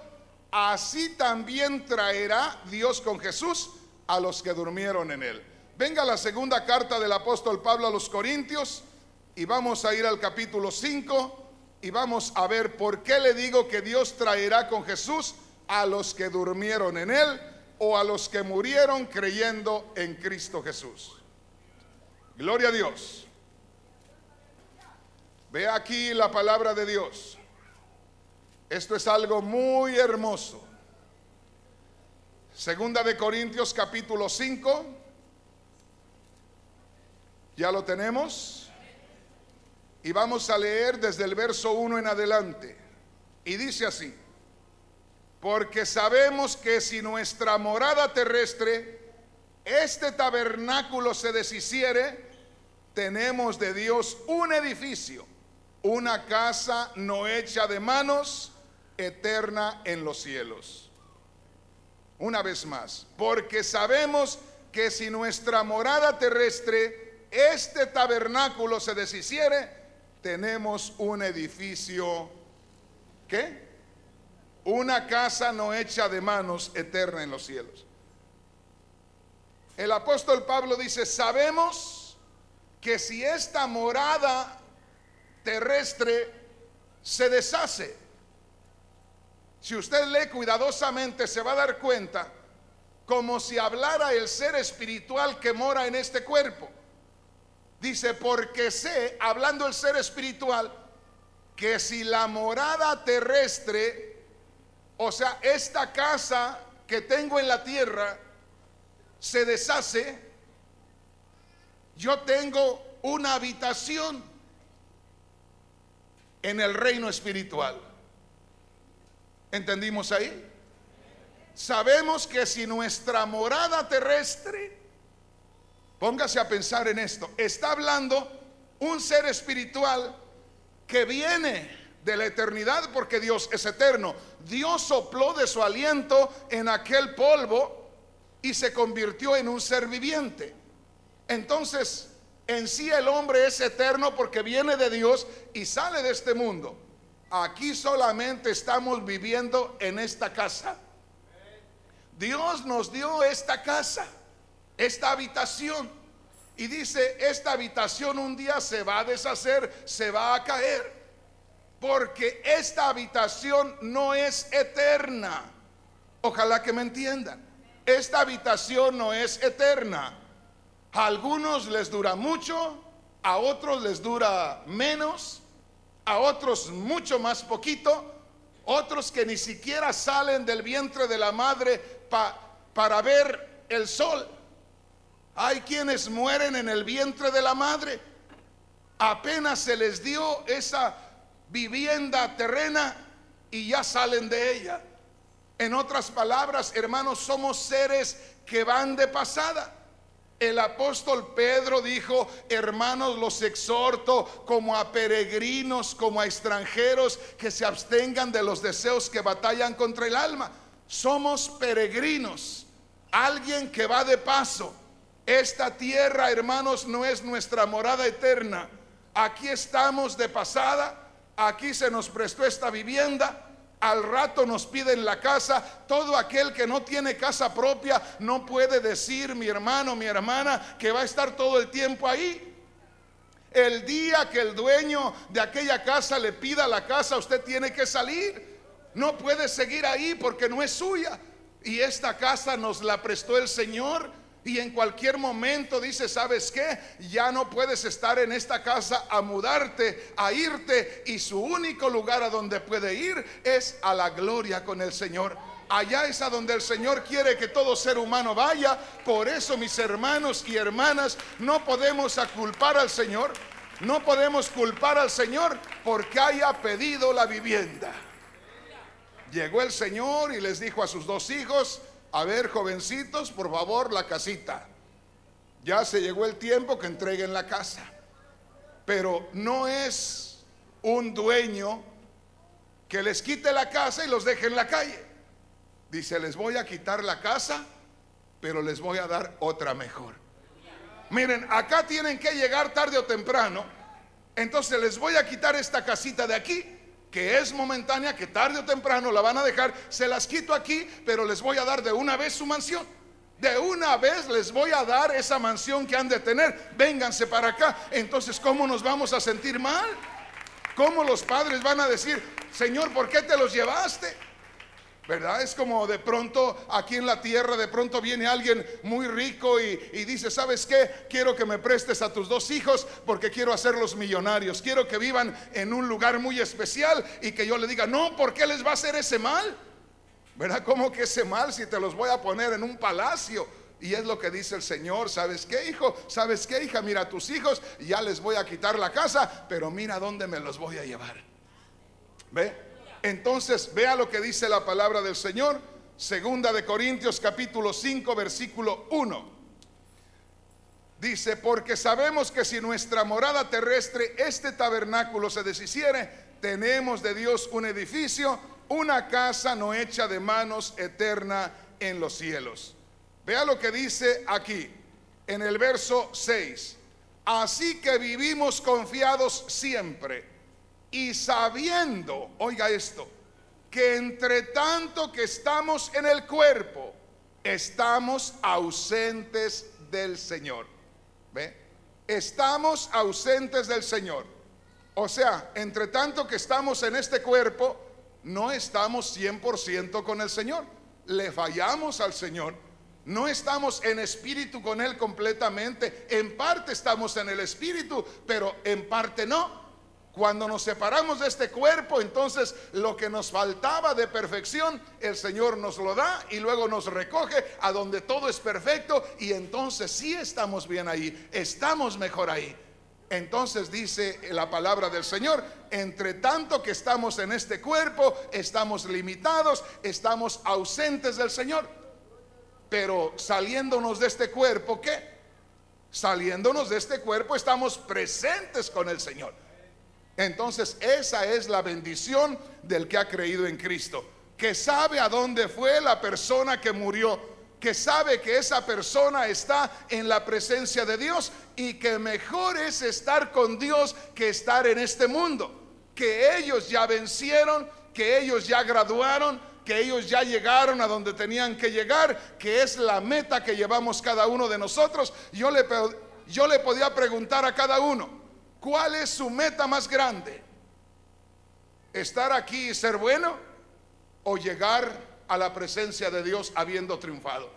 así también traerá Dios con Jesús a los que durmieron en él. Venga la segunda carta del apóstol Pablo a los Corintios, y vamos a ir al capítulo 5 y vamos a ver por qué le digo que Dios traerá con Jesús a los que durmieron en él, o a los que murieron creyendo en Cristo Jesús. Gloria a Dios. Ve aquí la palabra de Dios. Esto es algo muy hermoso. Segunda de Corintios capítulo 5. ¿Ya lo tenemos? Y vamos a leer desde el verso 1 en adelante. Y dice así: porque sabemos que si nuestra morada terrestre, este tabernáculo, se deshiciere, tenemos de Dios un edificio, una casa no hecha de manos, eterna en los cielos. Una vez más, porque sabemos que si nuestra morada terrestre, este tabernáculo, se deshiciere, tenemos un edificio, ¿qué? una casa no hecha de manos, eterna en los cielos. El apóstol Pablo dice: sabemos que si esta morada terrestre se deshace, si usted lee cuidadosamente se va a dar cuenta, como si hablara el ser espiritual que mora en este cuerpo. Dice: porque sé, hablando el ser espiritual, que si la morada terrestre, o sea, esta casa que tengo en la tierra, se deshace, yo tengo una habitación en el reino espiritual. ¿Entendimos ahí? Sabemos que si nuestra morada terrestre, póngase a pensar en esto, está hablando un ser espiritual que viene de la eternidad, porque Dios es eterno. Dios sopló de su aliento en aquel polvo y se convirtió en un ser viviente. Entonces, en sí el hombre es eterno porque viene de Dios y sale de este mundo. Aquí solamente estamos viviendo en esta casa. Dios nos dio esta casa, esta habitación, y dice: esta habitación un día se va a deshacer, se va a caer, porque esta habitación no es eterna. Ojalá que me entiendan. Esta habitación no es eterna. A algunos les dura mucho, a otros les dura menos, a otros mucho más poquito, otros que ni siquiera salen del vientre de la madre para ver el sol. Hay quienes mueren en el vientre de la madre, apenas se les dio esa vivienda terrena y ya salen de ella. En otras palabras, hermanos, somos seres que van de pasada. El apóstol Pedro dijo: hermanos, los exhorto como a peregrinos, como a extranjeros, que se abstengan de los deseos que batallan contra el alma. Somos peregrinos, alguien que va de paso. Esta tierra, hermanos, no es nuestra morada eterna. Aquí estamos de pasada, aquí se nos prestó esta vivienda. Al rato nos piden la casa. Todo aquel que no tiene casa propia no puede decir, mi hermano, mi hermana, que va a estar todo el tiempo ahí. El día que el dueño de aquella casa le pida la casa, usted tiene que salir. No puede seguir ahí porque no es suya. Y esta casa nos la prestó el Señor. Y en cualquier momento dice: ¿sabes qué? Ya no puedes estar en esta casa, a mudarte, a irte, y su único lugar a donde puede ir es a la gloria con el Señor. Allá es a donde el Señor quiere que todo ser humano vaya. Por eso, mis hermanos y hermanas, no podemos culpar al Señor. No podemos culpar al Señor porque haya pedido la vivienda. Llegó el Señor y les dijo a sus dos hijos: a ver, jovencitos, por favor, la casita. Ya se llegó el tiempo que entreguen la casa. Pero no es un dueño que les quite la casa y los deje en la calle. Dice: les voy a quitar la casa, pero les voy a dar otra mejor. Miren, acá tienen que llegar tarde o temprano. Entonces les voy a quitar esta casita de aquí, que es momentánea, que tarde o temprano la van a dejar. Se las quito aquí, pero les voy a dar de una vez su mansión. De una vez les voy a dar esa mansión que han de tener. Vénganse para acá. Entonces, ¿cómo nos vamos a sentir mal? ¿Cómo los padres van a decir: Señor, ¿por qué te los llevaste? ¿Verdad? Es como de pronto aquí en la tierra, de pronto viene alguien muy rico y dice: ¿sabes qué? Quiero que me prestes a tus dos hijos porque quiero hacerlos millonarios. Quiero que vivan en un lugar muy especial, y que yo le diga: no, ¿por qué les va a hacer ese mal? ¿Verdad? ¿Cómo que ese mal si te los voy a poner en un palacio? Y es lo que dice el Señor: ¿sabes qué, hijo? ¿Sabes qué, hija? Mira, a tus hijos ya les voy a quitar la casa, pero mira dónde me los voy a llevar. ¿Ve? Entonces, vea lo que dice la palabra del Señor. Segunda de Corintios capítulo 5 versículo 1. Dice: porque sabemos que si nuestra morada terrestre, este tabernáculo, se deshiciere, tenemos de Dios un edificio, una casa no hecha de manos, eterna en los cielos. Vea lo que dice aquí en el verso 6. Así que vivimos confiados siempre, y sabiendo, oiga esto, que entre tanto que estamos en el cuerpo, estamos ausentes del Señor. ¿Ve? Estamos ausentes del Señor. O sea, entre tanto que estamos en este cuerpo, no estamos 100% con el Señor. Le fallamos al Señor. No estamos en espíritu con Él completamente. En parte estamos en el espíritu, pero en parte no. Cuando nos separamos de este cuerpo, entonces lo que nos faltaba de perfección, el Señor nos lo da y luego nos recoge a donde todo es perfecto, y entonces sí estamos bien ahí, estamos mejor ahí. Entonces dice la palabra del Señor: entre tanto que estamos en este cuerpo, estamos limitados, estamos ausentes del Señor. Pero saliéndonos de este cuerpo, ¿qué? Saliéndonos de este cuerpo, estamos presentes con el Señor. Entonces esa es la bendición del que ha creído en Cristo, que sabe a dónde fue la persona que murió, que sabe que esa persona está en la presencia de Dios, y que mejor es estar con Dios que estar en este mundo, que ellos ya vencieron, que ellos ya graduaron, que ellos ya llegaron a donde tenían que llegar, que es la meta que llevamos cada uno de nosotros. Yo le podía preguntar a cada uno: ¿cuál es su meta más grande? ¿Estar aquí y ser bueno, o llegar a la presencia de Dios habiendo triunfado?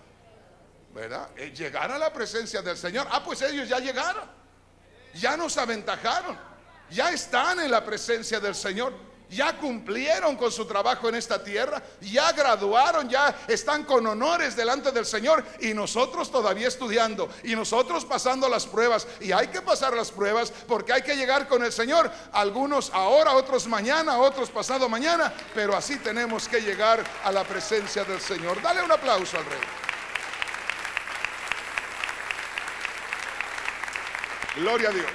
¿Verdad? Llegar a la presencia del Señor. Pues ellos ya llegaron, ya nos aventajaron, ya están en la presencia del Señor, ya cumplieron con su trabajo en esta tierra, ya graduaron, ya están con honores delante del Señor, y nosotros todavía estudiando, y nosotros pasando las pruebas. Y hay que pasar las pruebas porque hay que llegar con el Señor, algunos ahora, otros mañana, otros pasado mañana, pero así tenemos que llegar a la presencia del Señor. Dale un aplauso al Rey. Gloria a Dios.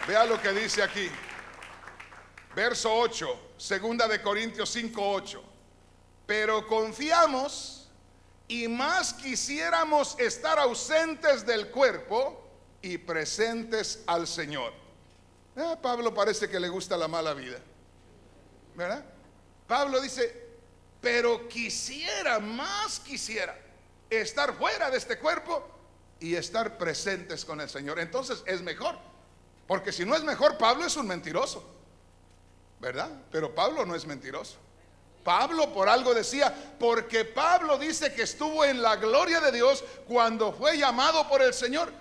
Vea lo que dice aquí. Verso 8, segunda de Corintios 5:8. Pero confiamos, y más quisiéramos estar ausentes del cuerpo y presentes al Señor. Pablo parece que le gusta la mala vida, ¿verdad? Pablo dice: pero quisiera, más quisiera estar fuera de este cuerpo y estar presentes con el Señor. Entonces es mejor, porque si no es mejor, Pablo es un mentiroso, ¿verdad? Pero Pablo no es mentiroso. Pablo por algo decía, porque Pablo dice que estuvo en la gloria de Dios cuando fue llamado por el Señor.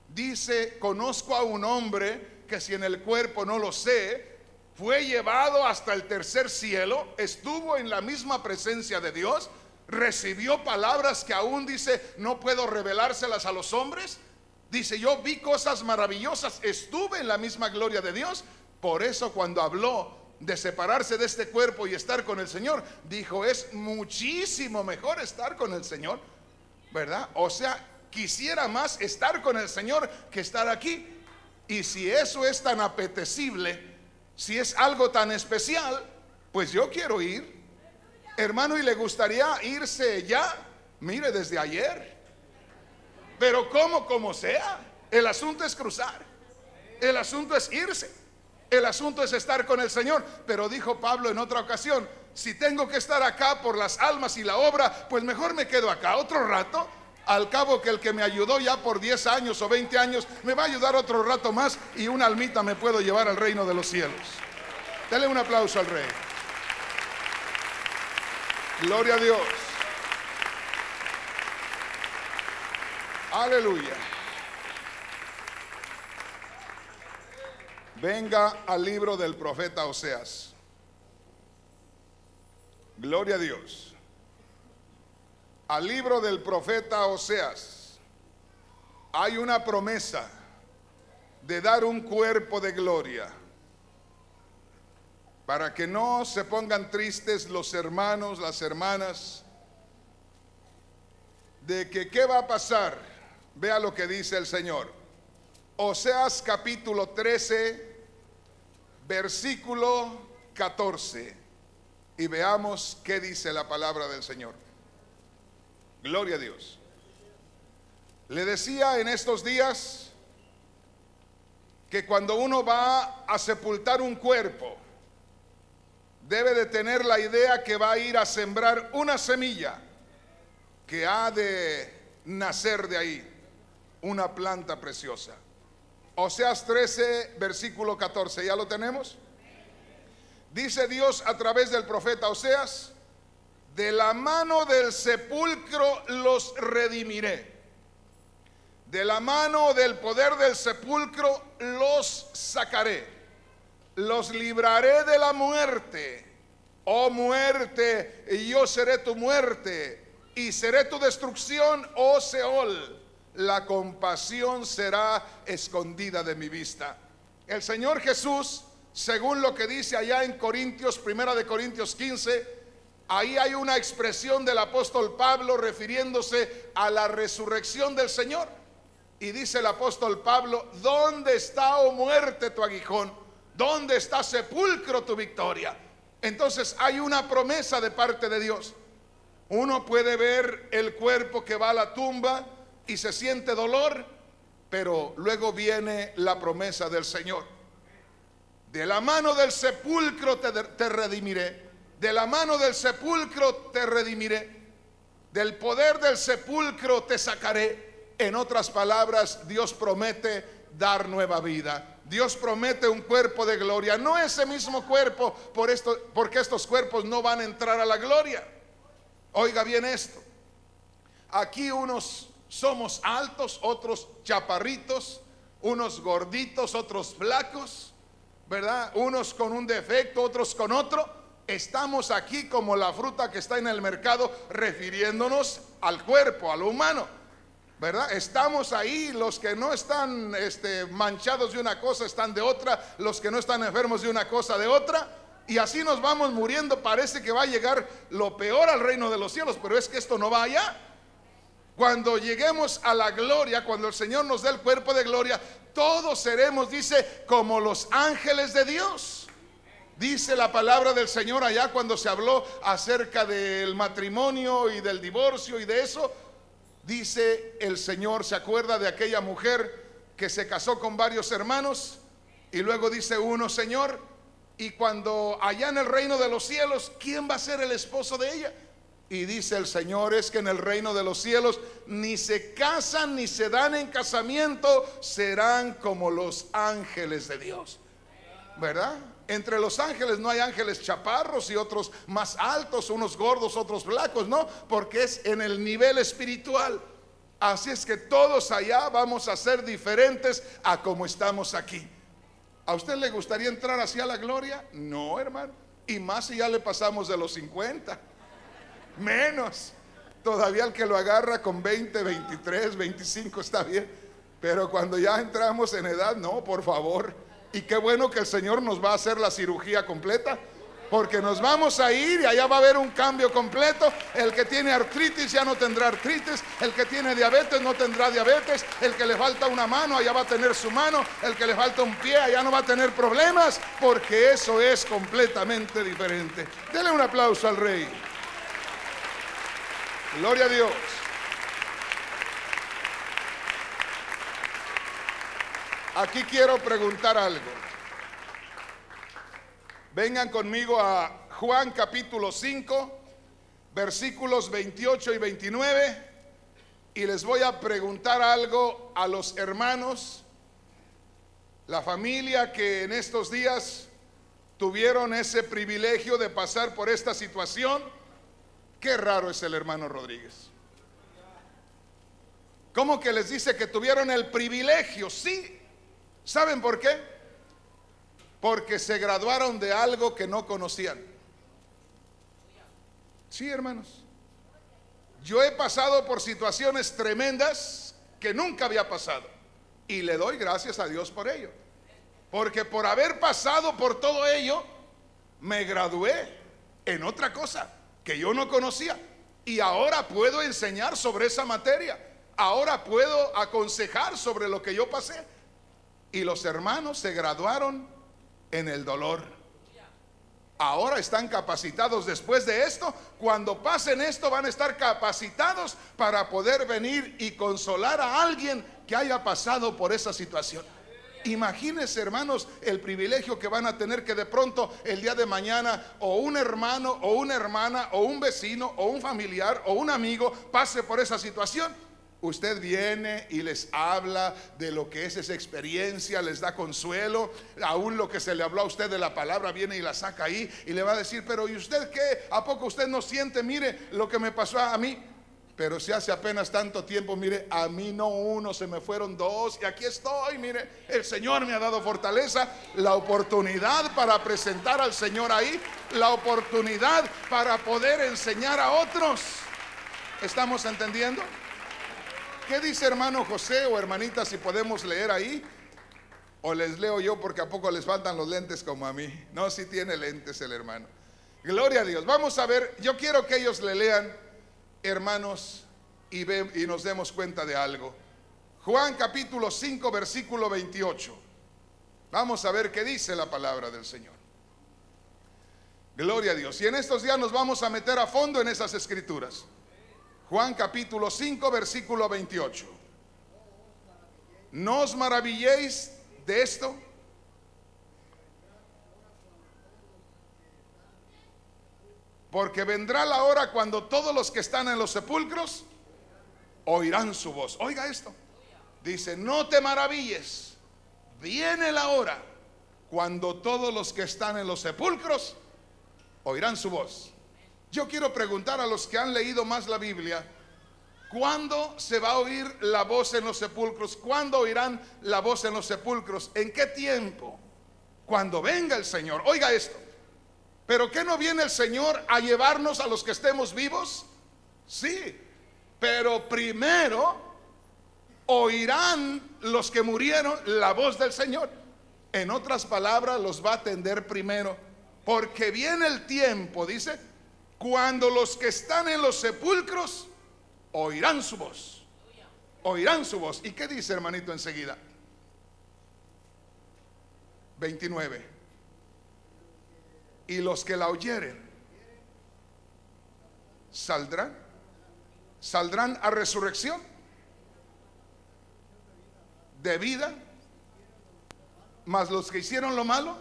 Dice: conozco a un hombre que, si en el cuerpo no lo sé, fue llevado hasta el tercer cielo, estuvo en la misma presencia de Dios, recibió palabras que aún dice no puedo revelárselas a los hombres. Dice: yo vi cosas maravillosas, estuve en la misma gloria de Dios. Por eso cuando habló de separarse de este cuerpo y estar con el Señor, dijo: es muchísimo mejor estar con el Señor, ¿verdad? O sea, quisiera más estar con el Señor que estar aquí. Y si eso es tan apetecible, si es algo tan especial, pues yo quiero ir, hermano. Y le gustaría irse ya, mire, desde ayer. Pero como sea, el asunto es cruzar, el asunto es irse, el asunto es estar con el Señor. Pero dijo Pablo en otra ocasión: si tengo que estar acá por las almas y la obra, pues mejor me quedo acá otro rato. Al cabo que el que me ayudó ya por 10 años o 20 años me va a ayudar otro rato más, y una almita me puedo llevar al reino de los cielos. Dele un aplauso al Rey. Gloria a Dios. Aleluya. Venga al libro del profeta Oseas. Gloria a Dios. Al libro del profeta Oseas hay una promesa de dar un cuerpo de gloria, para que no se pongan tristes los hermanos, las hermanas, de que qué va a pasar. Vea lo que dice el Señor. Oseas capítulo 13, versículo 14, y veamos qué dice la palabra del Señor. Gloria a Dios. Le decía en estos días que cuando uno va a sepultar un cuerpo, debe de tener la idea que va a ir a sembrar una semilla que ha de nacer de ahí una planta preciosa. Oseas 13, versículo 14, ¿ya lo tenemos? Dice Dios a través del profeta Oseas: de la mano del sepulcro los redimiré, de la mano del poder del sepulcro los sacaré, los libraré de la muerte. Oh muerte, y yo seré tu muerte, y seré tu destrucción, oh Seol. La compasión será escondida de mi vista. El Señor Jesús, según lo que dice allá en Corintios, primera de Corintios 15, ahí hay una expresión del apóstol Pablo refiriéndose a la resurrección del Señor. Y dice el apóstol Pablo: ¿dónde está, oh muerte, tu aguijón? ¿Dónde está, sepulcro, tu victoria? Entonces hay una promesa de parte de Dios. Uno puede ver el cuerpo que va a la tumba y se siente dolor, pero luego viene la promesa del Señor: de la mano del sepulcro te redimiré, de la mano del sepulcro te redimiré, del poder del sepulcro te sacaré. En otras palabras, Dios promete dar nueva vida. Dios promete un cuerpo de gloria, no ese mismo cuerpo, porque estos cuerpos no van a entrar a la gloria. Oiga bien esto: aquí unos somos altos, otros chaparritos, unos gorditos, otros flacos, ¿verdad? Unos con un defecto, otros con otro. Estamos aquí como la fruta que está en el mercado, refiriéndonos al cuerpo, a lo humano, ¿verdad? Estamos ahí, los que no están manchados de una cosa están de otra, los que no están enfermos de una cosa de otra, y así nos vamos muriendo. Parece que va a llegar lo peor al reino de los cielos, pero es que esto no va allá. Cuando lleguemos a la gloria, cuando el Señor nos dé el cuerpo de gloria, todos seremos, dice, como los ángeles de Dios. Dice la palabra del Señor allá cuando se habló acerca del matrimonio y del divorcio y de eso. Dice el Señor, se acuerda de aquella mujer que se casó con varios hermanos, y luego dice uno: Señor, y cuando allá en el reino de los cielos, ¿quién va a ser el esposo de ella? Y dice el Señor: es que en el reino de los cielos ni se casan ni se dan en casamiento, serán como los ángeles de Dios, ¿verdad? Entre los ángeles no hay ángeles chaparros y otros más altos, unos gordos, otros flacos, no, porque es en el nivel espiritual. Así es que todos allá vamos a ser diferentes a como estamos aquí. ¿A usted le gustaría entrar hacia la gloria? No, hermano. Y más si ya le pasamos de los 50. Menos. Todavía el que lo agarra con 20, 23, 25 está bien. Pero cuando ya entramos en edad, no, por favor. Y qué bueno que el Señor nos va a hacer la cirugía completa, porque nos vamos a ir y allá va a haber un cambio completo. El que tiene artritis ya no tendrá artritis, el que tiene diabetes no tendrá diabetes, el que le falta una mano allá va a tener su mano, el que le falta un pie allá no va a tener problemas, porque eso es completamente diferente. Dele un aplauso al Rey. Gloria a Dios. Aquí quiero preguntar algo. Vengan conmigo a Juan capítulo 5, versículos 28 y 29, y les voy a preguntar algo a los hermanos, la familia que en estos días tuvieron ese privilegio de pasar por esta situación. Qué raro es el hermano Rodríguez. ¿Cómo que les dice que tuvieron el privilegio? Sí. ¿Saben por qué? Porque se graduaron de algo que no conocían. Sí, hermanos. Yo he pasado por situaciones tremendas que nunca había pasado, y le doy gracias a Dios por ello, porque por haber pasado por todo ello me gradué en otra cosa que yo no conocía, y ahora puedo enseñar sobre esa materia, ahora puedo aconsejar sobre lo que yo pasé. Y los hermanos se graduaron en el dolor. Ahora están capacitados después de esto. Cuando pasen esto van a estar capacitados para poder venir y consolar a alguien que haya pasado por esa situación. Imagínense, hermanos, el privilegio que van a tener, que de pronto el día de mañana o un hermano o una hermana o un vecino o un familiar o un amigo pase por esa situación. Usted viene y les habla de lo que es esa experiencia, les da consuelo. Aún lo que se le habló a usted de la palabra, viene y la saca ahí y le va a decir: pero ¿y usted qué? ¿A poco usted no siente? Mire lo que me pasó a mí. Pero si hace apenas tanto tiempo, mire, a mí no uno, se me fueron dos, y aquí estoy, mire, el Señor me ha dado fortaleza, la oportunidad para presentar al Señor ahí, la oportunidad para poder enseñar a otros. ¿Estamos entendiendo? ¿Qué dice hermano José o hermanita, si podemos leer ahí? O les leo yo, porque a poco les faltan los lentes como a mí. No, si tiene lentes el hermano. Gloria a Dios. Vamos a ver, yo quiero que ellos le lean, hermanos, y nos demos cuenta de algo. Juan capítulo 5 versículo 28. Vamos a ver qué dice la palabra del Señor. Gloria a Dios. Y en estos días nos vamos a meter a fondo en esas escrituras. Juan capítulo 5 versículo 28. No os maravilléis de esto, porque vendrá la hora cuando todos los que están en los sepulcros oirán su voz. Oiga esto. Dice: no te maravilles, viene la hora cuando todos los que están en los sepulcros oirán su voz. Yo quiero preguntar a los que han leído más la Biblia: ¿cuándo se va a oír la voz en los sepulcros? ¿Cuándo oirán la voz en los sepulcros? ¿En qué tiempo? Cuando venga el Señor. Oiga esto. ¿Pero qué no viene el Señor a llevarnos a los que estemos vivos? Sí, pero primero oirán los que murieron la voz del Señor. En otras palabras, los va a atender primero, porque viene el tiempo, dice, cuando los que están en los sepulcros oirán su voz. Oirán su voz. ¿Y qué dice, hermanito, enseguida? 29. Y los que la oyeren saldrán a resurrección de vida, mas los que hicieron lo malo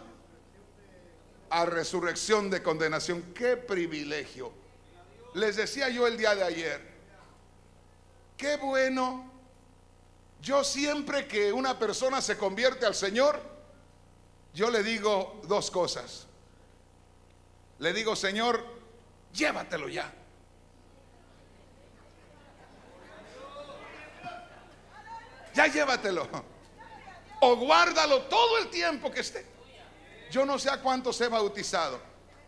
a resurrección de condenación. ¡Qué privilegio! Les decía yo el día de ayer, qué bueno. Yo siempre que una persona se convierte al Señor, yo le digo dos cosas. Le digo: Señor, llévatelo ya. Ya llévatelo. O guárdalo todo el tiempo que esté. Yo no sé a cuántos he bautizado,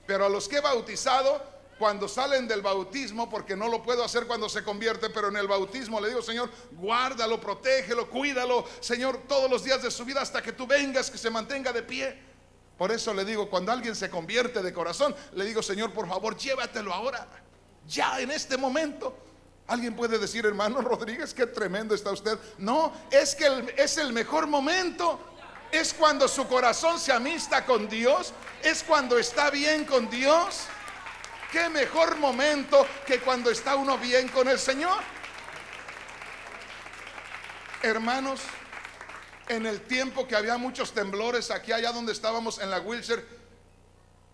pero a los que he bautizado, cuando salen del bautismo, porque no lo puedo hacer cuando se convierte, pero en el bautismo le digo: Señor, guárdalo, protégelo, cuídalo, Señor, todos los días de su vida hasta que tú vengas, que se mantenga de pie. Por eso le digo, cuando alguien se convierte de corazón, le digo: Señor, por favor, llévatelo ahora, ya en este momento. Alguien puede decir: hermano Rodríguez, qué tremendo está usted. No, es que es el mejor momento. Es cuando su corazón se amista con Dios, es cuando está bien con Dios. Qué mejor momento que cuando está uno bien con el Señor. Hermanos, en el tiempo que había muchos temblores aquí, allá donde estábamos en la Wilshire,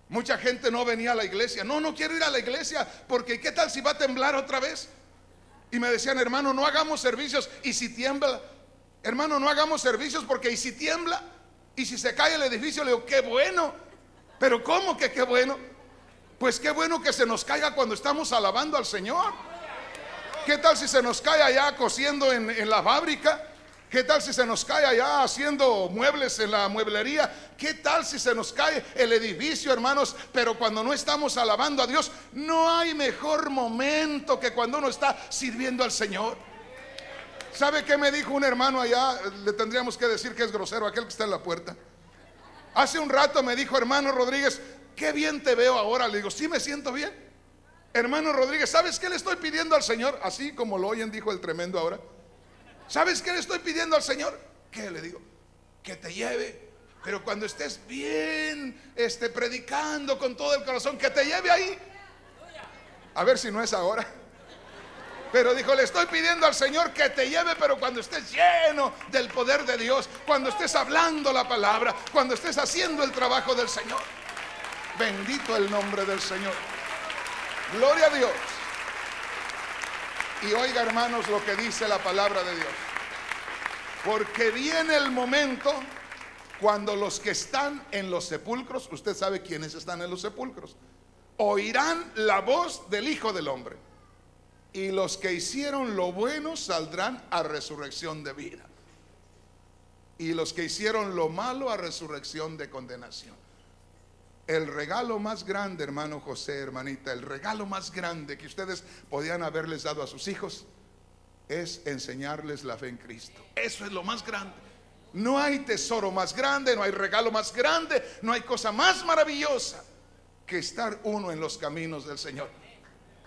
mucha gente no venía a la iglesia. No quiero ir a la iglesia, porque ¿qué tal si va a temblar otra vez? Y me decían: hermano, no hagamos servicios. ¿Y si tiembla? Hermano, no hagamos servicios, porque ¿y si tiembla? ¿Y si se cae el edificio? Le digo: qué bueno. ¿Pero cómo que qué bueno? Pues qué bueno que se nos caiga cuando estamos alabando al Señor. ¿Qué tal si se nos cae allá cosiendo en la fábrica? ¿Qué tal si se nos cae allá haciendo muebles en la mueblería? ¿Qué tal si se nos cae el edificio, hermanos? Pero cuando no estamos alabando a Dios, no hay mejor momento que cuando uno está sirviendo al Señor. ¿Sabe qué me dijo un hermano allá? Le tendríamos que decir que es grosero, aquel que está en la puerta. Hace un rato me dijo: hermano Rodríguez, qué bien te veo ahora. Le digo: sí, me siento bien. Hermano Rodríguez, ¿sabes qué le estoy pidiendo al Señor? Así como lo oyen, dijo el tremendo ahora. ¿Sabes qué le estoy pidiendo al Señor? ¿Qué? Le digo: que te lleve, pero cuando estés bien, predicando con todo el corazón, que te lleve ahí. A ver si no es ahora. Pero dijo, le estoy pidiendo al Señor que te lleve, pero cuando estés lleno del poder de Dios, cuando estés hablando la palabra, cuando estés haciendo el trabajo del Señor. Bendito el nombre del Señor. Gloria a Dios. Y oiga, hermanos, lo que dice la palabra de Dios. Porque viene el momento cuando los que están en los sepulcros, usted sabe quiénes están en los sepulcros, oirán la voz del Hijo del Hombre. Y los que hicieron lo bueno saldrán a resurrección de vida. Y los que hicieron lo malo a resurrección de condenación. El regalo más grande, hermano José, hermanita, el regalo más grande que ustedes podían haberles dado a sus hijos es enseñarles la fe en Cristo. Eso es lo más grande. No hay tesoro más grande, no hay regalo más grande, no hay cosa más maravillosa que estar uno en los caminos del Señor.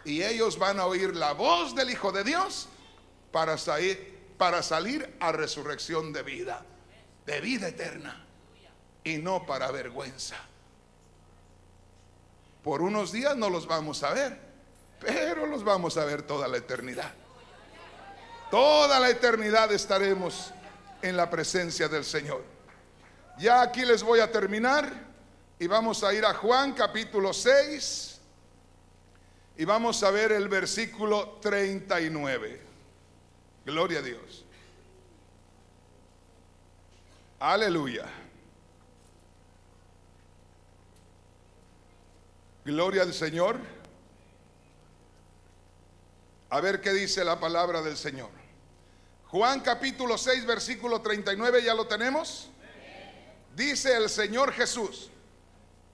Y ellos van a oír la voz del Hijo de Dios para salir a resurrección de vida eterna, y no para vergüenza. Por unos días no los vamos a ver, pero los vamos a ver toda la eternidad. Toda la eternidad estaremos en la presencia del Señor. Ya aquí les voy a terminar y vamos a ir a Juan capítulo 6 y vamos a ver el versículo 39. Gloria a Dios. Aleluya. Gloria al Señor. A ver qué dice la palabra del Señor. Juan capítulo 6 versículo 39, ¿ya lo tenemos? Dice el Señor Jesús: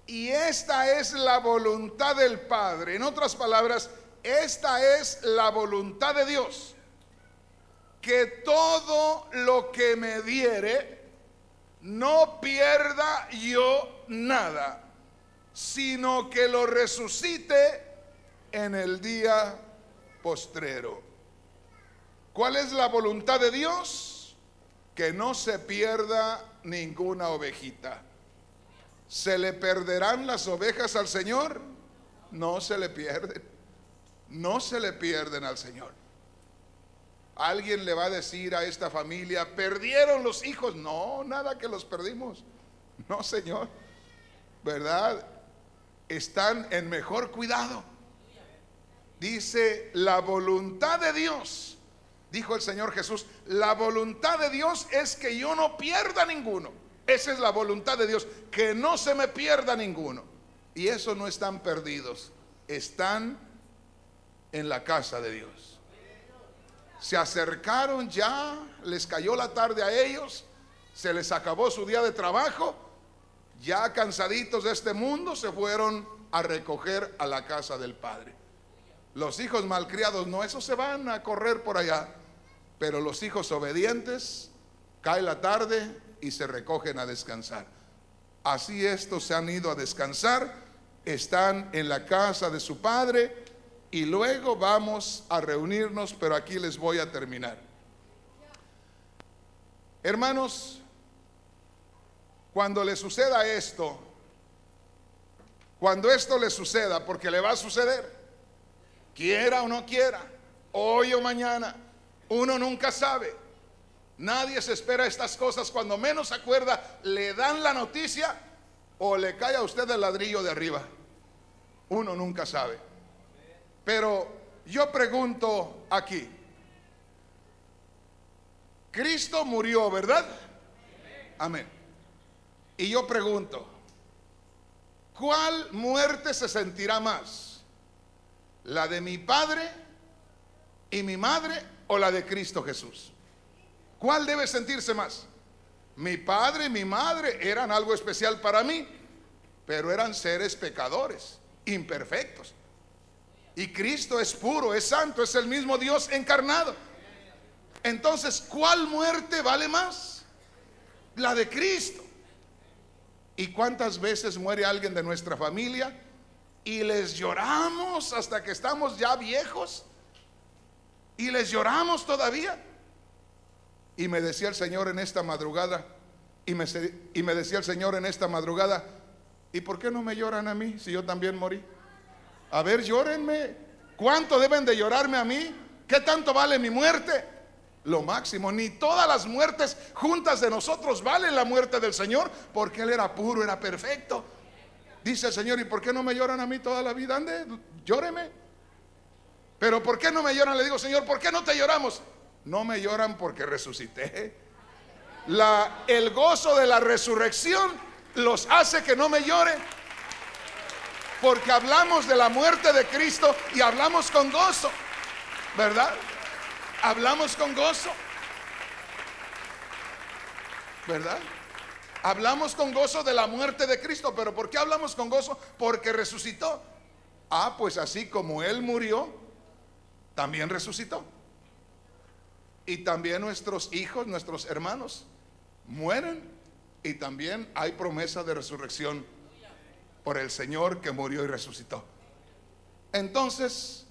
y esta es la voluntad del Padre. En otras palabras, esta es la voluntad de Dios, que todo lo que me diere, no pierda yo nada, sino que lo resucite en el día postrero. ¿Cuál es la voluntad de Dios? Que no se pierda ninguna ovejita. ¿Se le perderán las ovejas al Señor? No se le pierden. No se le pierden al Señor. Alguien le va a decir a esta familia: ¿perdieron los hijos? No, nada que los perdimos. No, Señor, ¿verdad? Están en mejor cuidado. Dice la voluntad de Dios. Dijo el Señor Jesús: la voluntad de Dios es que yo no pierda ninguno. Esa es la voluntad de Dios, que no se me pierda ninguno. Y eso no están perdidos, están en la casa de Dios. Se acercaron ya, les cayó la tarde a ellos, se les acabó su día de trabajo, ya cansaditos de este mundo, se fueron a recoger a la casa del Padre. Los hijos malcriados no, esos se van a correr por allá, pero los hijos obedientes, cae la tarde y se recogen a descansar. Así estos se han ido a descansar, están en la casa de su Padre, y luego vamos a reunirnos, pero aquí les voy a terminar. Hermanos, cuando le suceda esto, cuando esto le suceda, porque le va a suceder, quiera o no quiera, hoy o mañana, uno nunca sabe. Nadie se espera estas cosas. Cuando menos se acuerda, le dan la noticia o le cae a usted el ladrillo de arriba. Uno nunca sabe. Pero yo pregunto aquí: Cristo murió, ¿verdad? Amén. Y yo pregunto, ¿cuál muerte se sentirá más? ¿La de mi padre y mi madre o la de Cristo Jesús? ¿Cuál debe sentirse más? Mi padre y mi madre eran algo especial para mí, pero eran seres pecadores, imperfectos. Y Cristo es puro, es santo, es el mismo Dios encarnado. Entonces, ¿cuál muerte vale más? La de Cristo. ¿Y cuántas veces muere alguien de nuestra familia y les lloramos hasta que estamos ya viejos? Y les lloramos todavía. Y me decía el Señor en esta madrugada, y me decía el Señor en esta madrugada: ¿y por qué no me lloran a mí si yo también morí? A ver, llórenme. ¿Cuánto deben de llorarme a mí ¿Qué tanto vale mi muerte? Lo máximo. Ni todas las muertes juntas de nosotros valen la muerte del Señor, porque Él era puro, era perfecto. Dice el Señor: ¿y por qué no me lloran a mí toda la vida? Ande, llóreme. Pero ¿por qué no me lloran? Le digo: Señor, ¿por qué no te lloramos? No me lloran porque resucité. El gozo de la resurrección los hace que no me lloren, porque hablamos de la muerte de Cristo y hablamos con gozo, ¿verdad? Hablamos con gozo, ¿verdad? Hablamos con gozo de la muerte de Cristo. ¿Pero por qué hablamos con gozo? Porque resucitó. Ah, pues así como Él murió, también resucitó. Y también nuestros hijos, nuestros hermanos mueren, y también hay promesa de resurrección por el Señor que murió y resucitó. Entonces,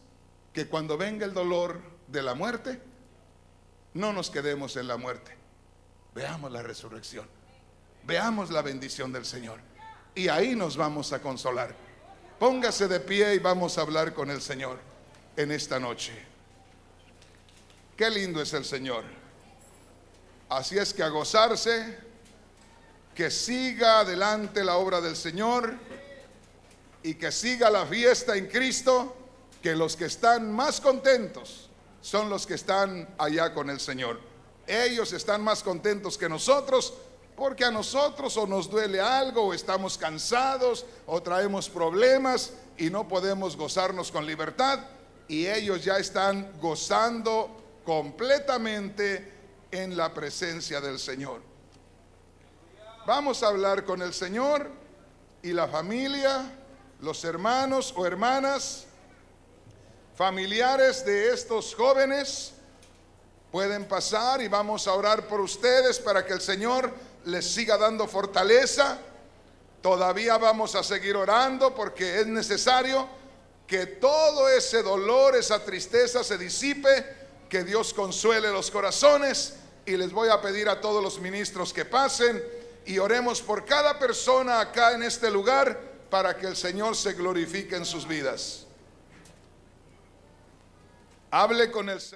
que cuando venga el dolor de la muerte, no nos quedemos en la muerte. Veamos la resurrección, veamos la bendición del Señor, y ahí nos vamos a consolar. Póngase de pie y vamos a hablar con el Señor en esta noche. Qué lindo es el Señor. Así es que a gozarse, que siga adelante la obra del Señor y que siga la fiesta en Cristo, que los que están más contentos son los que están allá con el Señor. Ellos están más contentos que nosotros, porque a nosotros o nos duele algo, o estamos cansados, o traemos problemas y no podemos gozarnos con libertad, y ellos ya están gozando completamente en la presencia del Señor. Vamos a hablar con el Señor, y la familia, los hermanos o hermanas, familiares de estos jóvenes, pueden pasar y vamos a orar por ustedes para que el Señor les siga dando fortaleza. Todavía vamos a seguir orando, porque es necesario que todo ese dolor, esa tristeza se disipe, que Dios consuele los corazones. Y les voy a pedir a todos los ministros que pasen y oremos por cada persona acá en este lugar, para que el Señor se glorifique en sus vidas. Hable con el Señor.